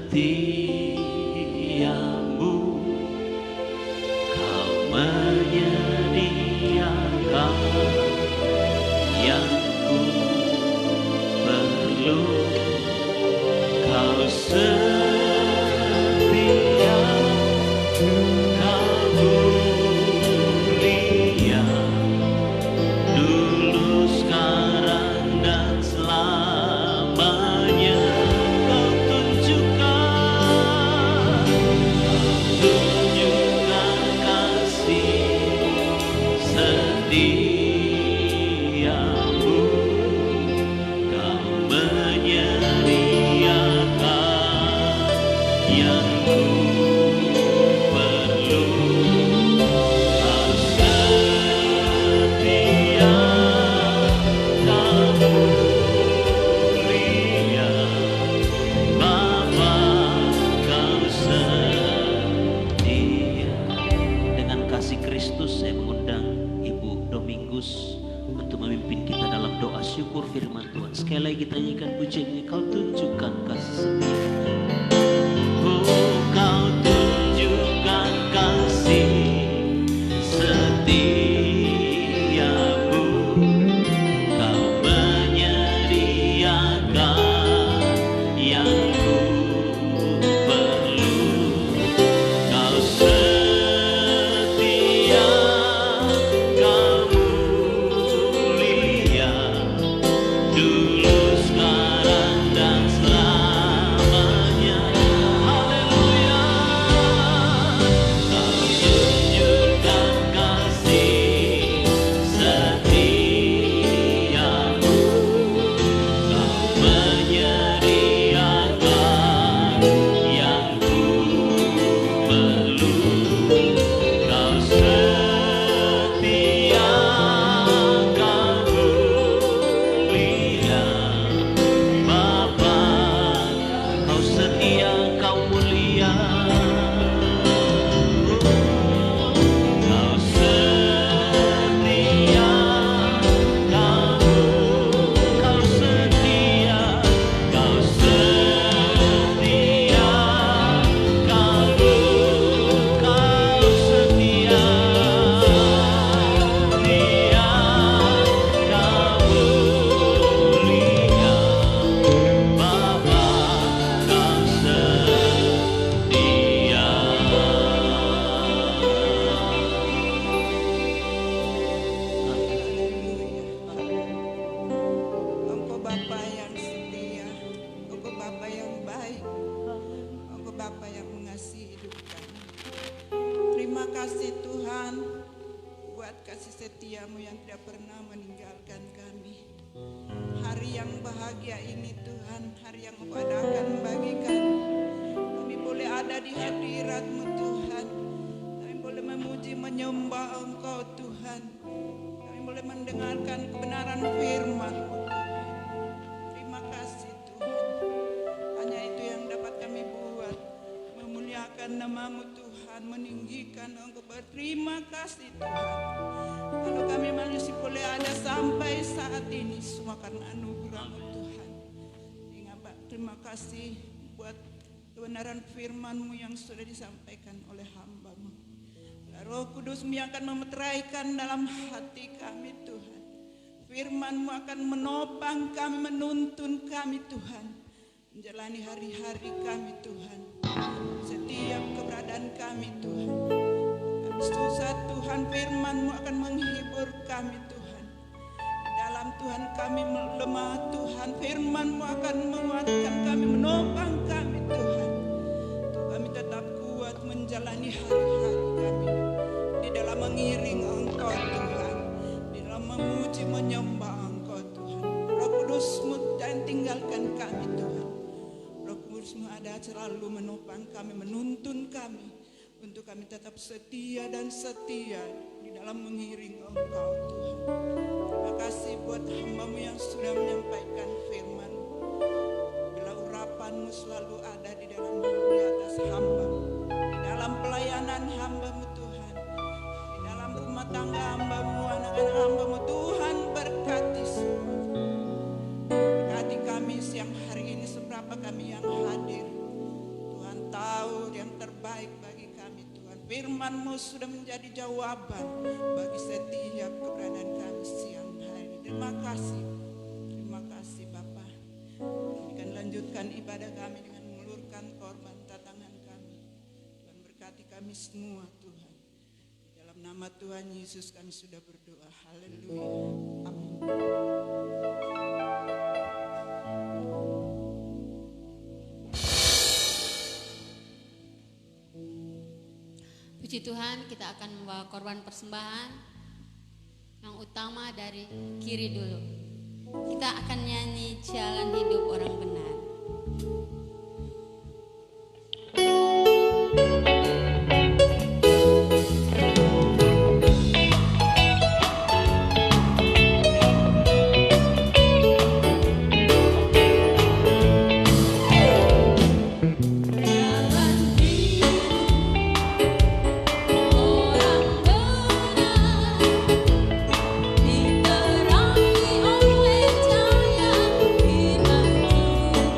setiamu, kau menyediakan yang ku perlu, kau setia, kau mulia, dulu, sekarang, dan selamanya. Kau tunjukkan kasih setiamu, kau menyediakan yang ku perlu, kau setia, kau mulia, Bapa, kau setia. Dengan kasih Kristus saya mengundang Ibu Domingus untuk memimpin kita dalam doa syukur firman Tuhan. Sekali lagi kita nyanyikan pujian ini, kau tunjukkan kasih setiamu. Oh, kau tunjukkan kasih setiamu, kau menyediakan yang ku perlu, kau setia, kau mulia, dulu, sekarang, dan selamanya. Haleluya. Kau tunjukkan kasih setiamu, kau menyediakan yang ku perlu, kau setia, kau mulia, Bapa, kau setia, kau mulia, kau setia, kau setia, kau setia, kau setia, kau mulia, Bapa, kau setia. Engkau Bapa yang setia, Engkau Bapa yang baik, Engkau Bapa yang mengasihi hidup kami. Terima kasih Tuhan buat kasih setiamu yang tidak pernah meninggalkan kami. Hari yang bahagia ini Tuhan, hari yang Engkau adakan bagi kami. Kami boleh ada di hadirat-Mu Tuhan. Kami boleh memuji menyembah Engkau Tuhan. Kami boleh mendengarkan kebenaran firman-Mu Tuhan. Terima kasih Tuhan. Hanya itu yang dapat kami buat, memuliakan nama-Mu Tuhan, meninggikan Engkau. Berterima kasih Tuhan. Kalau kami masih boleh ada sampai saat ini, semua karena anugerah-Mu Tuhan. Terima kasih buat kebenaran firman-Mu yang sudah disampaikan oleh hamba-Mu. Roh Kudus-Mu yang akan memeteraikan dalam hati kami Tuhan. Firman-Mu akan menopang kami, menuntun kami Tuhan, menjalani hari-hari kami Tuhan. Setiap keberadaan kami Tuhan, kami susah Tuhan, firman-Mu akan menghibur kami Tuhan. Di dalam Tuhan kami lemah Tuhan, firman-Mu akan menguatkan kami, menopang kami Tuhan. Untuk kami tetap kuat menjalani hari-hari kami di dalam mengiring Engkau Tuhan, di dalam memuji menyembah Engkau Tuhan. Roh Kudus-Mu jangan tinggalkan kami Tuhan. Roh Kudus-Mu ada selalu menopang kami, menuntun kami untuk kami tetap setia dan setia di dalam mengiring Engkau Tuhan. Terima kasih buat hamba-Mu yang sudah menyampaikan firman. Bila urapan-Mu selalu ada di dalam di atas hamba-Mu, di dalam pelayanan hamba-Mu Tuhan, di dalam rumah tangga hamba-Mu, anak-anak hamba-Mu Tuhan, berkati semua. Berkati kami siang hari ini, seberapa kami yang hadir. Firman-Mu sudah menjadi jawaban bagi setiap keberadaan kami siang hari. Terima kasih Bapa. Kami akan lanjutkan ibadah kami dengan mengulurkan korban tatangan kami. Tuhan berkati kami semua Tuhan. Di dalam nama Tuhan Yesus kami sudah berdoa. Haleluya. Amin. Puji Tuhan, kita akan membawa korban persembahan yang utama dari kiri dulu. Kita akan nyanyi Jalan Hidup Orang Benar. Diterangi oleh cahaya firman-Mu.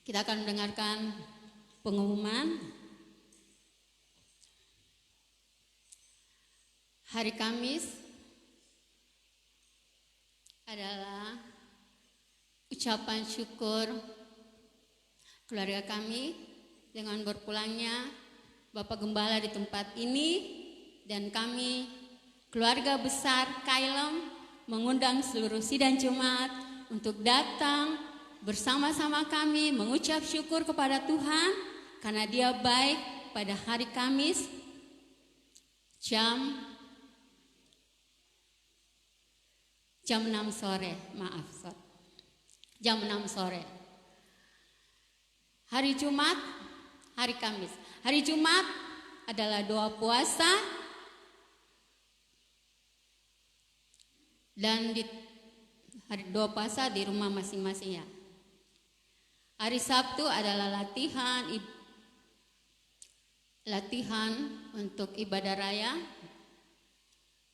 Kita akan mendengarkan pengumuman. Hari Kamis adalah ucapan syukur keluarga kami dengan berpulangnya Bapak Gembala di tempat ini, dan kami keluarga besar Kailem mengundang seluruh sidang jemaat untuk datang bersama-sama kami mengucap syukur kepada Tuhan karena Dia baik pada hari Kamis jam 6 sore, jam 6 sore. Hari Jumat, hari Kamis. Hari Jumat adalah doa puasa dan di hari doa puasa di rumah masing-masing ya. Hari Sabtu adalah latihan untuk ibadah raya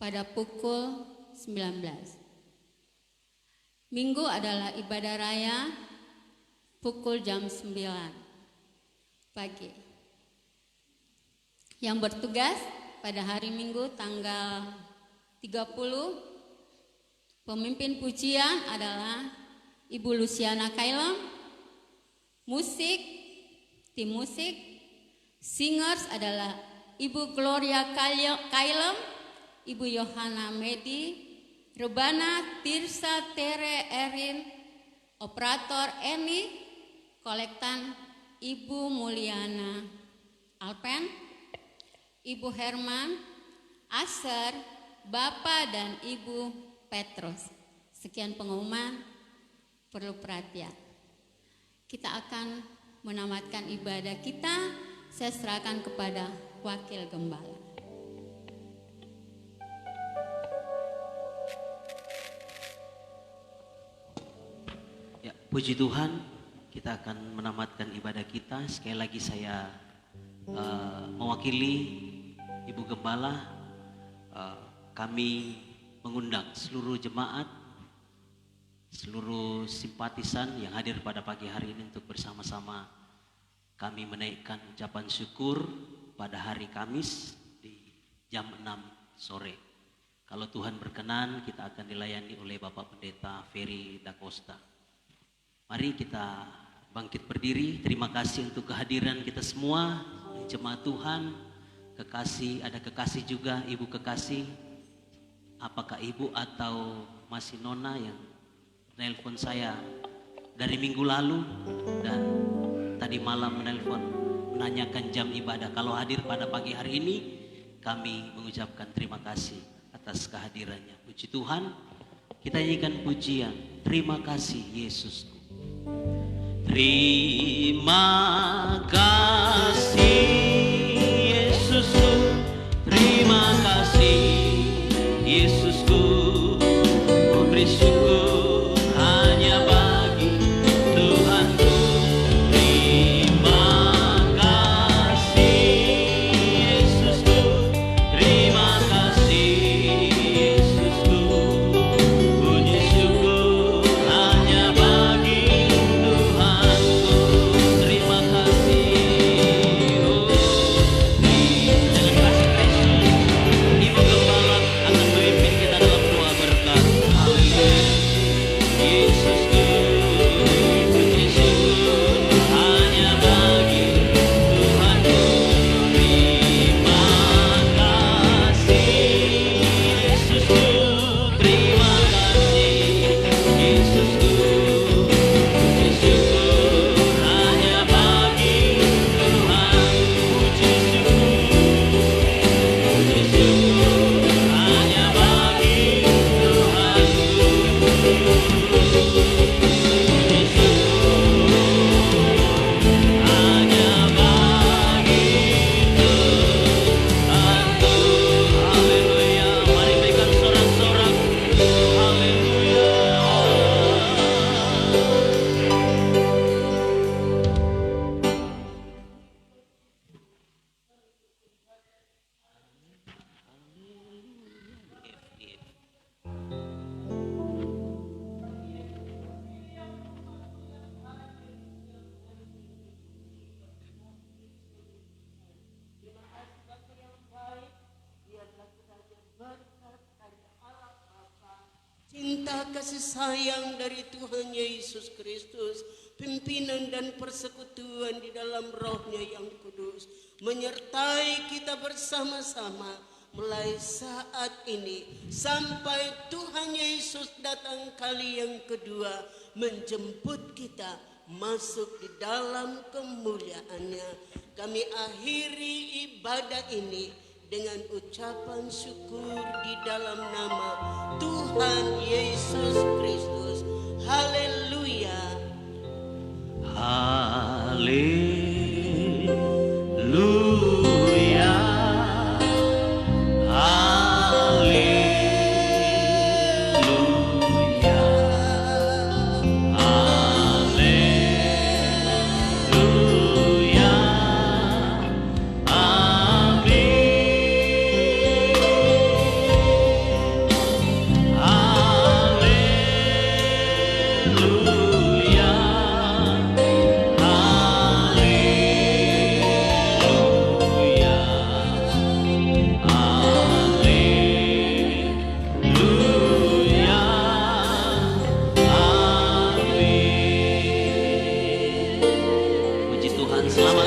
pada pukul 19. Minggu adalah ibadah raya pukul jam 9 pagi. Yang bertugas pada hari Minggu tanggal 30, pemimpin pujian adalah Ibu Luciana Kailem. Tim musik, singers adalah Ibu Gloria Kailem, Ibu Yohana Medi, rebana Tirsa Tere Erin, operator Eni, kolektan Ibu Mulyana Alpen, Ibu Herman, Aser, Bapak dan Ibu Petrus. Sekian pengumuman, perlu perhatian. Kita akan menamatkan ibadah kita. Saya serahkan kepada Wakil Gembala. Ya, puji Tuhan, kita akan menamatkan ibadah kita. Sekali lagi saya mewakili Ibu Gembala, kami mengundang seluruh jemaat, seluruh simpatisan yang hadir pada pagi hari ini untuk bersama-sama kami menaikkan ucapan syukur pada hari Kamis di jam 6 sore. Kalau Tuhan berkenan, kita akan dilayani oleh Bapak Pendeta Ferry Da Costa. Mari kita bangkit berdiri. Terima kasih untuk kehadiran kita semua, jemaat Tuhan, kekasih, ada kekasih juga, Ibu kekasih. Apakah Ibu atau masih Nona yang nelpon saya dari minggu lalu dan tadi malam menelpon menanyakan jam ibadah. Kalau hadir pada pagi hari ini, kami mengucapkan terima kasih atas kehadirannya. Puji Tuhan, kita nyanyikan pujian, terima kasih Yesusku. Terima kasih Yesusku, terima kasih Yesusku, ku beri syukur hanya bagi Tuhanku. Terima kasih Yesusku, terima kasih Yesusku, puji syukur hanya bagi Tuhanku. Terima kasih kasih sayang dari Tuhan Yesus Kristus, pimpinan dan persekutuan di dalam rohnya yang kudus, menyertai kita bersama-sama mulai saat ini sampai Tuhan Yesus datang kali yang kedua menjemput kita masuk di dalam kemuliaannya. Kami akhiri ibadah ini dengan ucapan syukur di dalam nama Tuhan Yesus Kristus. Haleluya. Haleluya. Haleluya. Haleluya. Haleluya. Haleluya. Haleluya. Amin. Puji Tuhan, selamat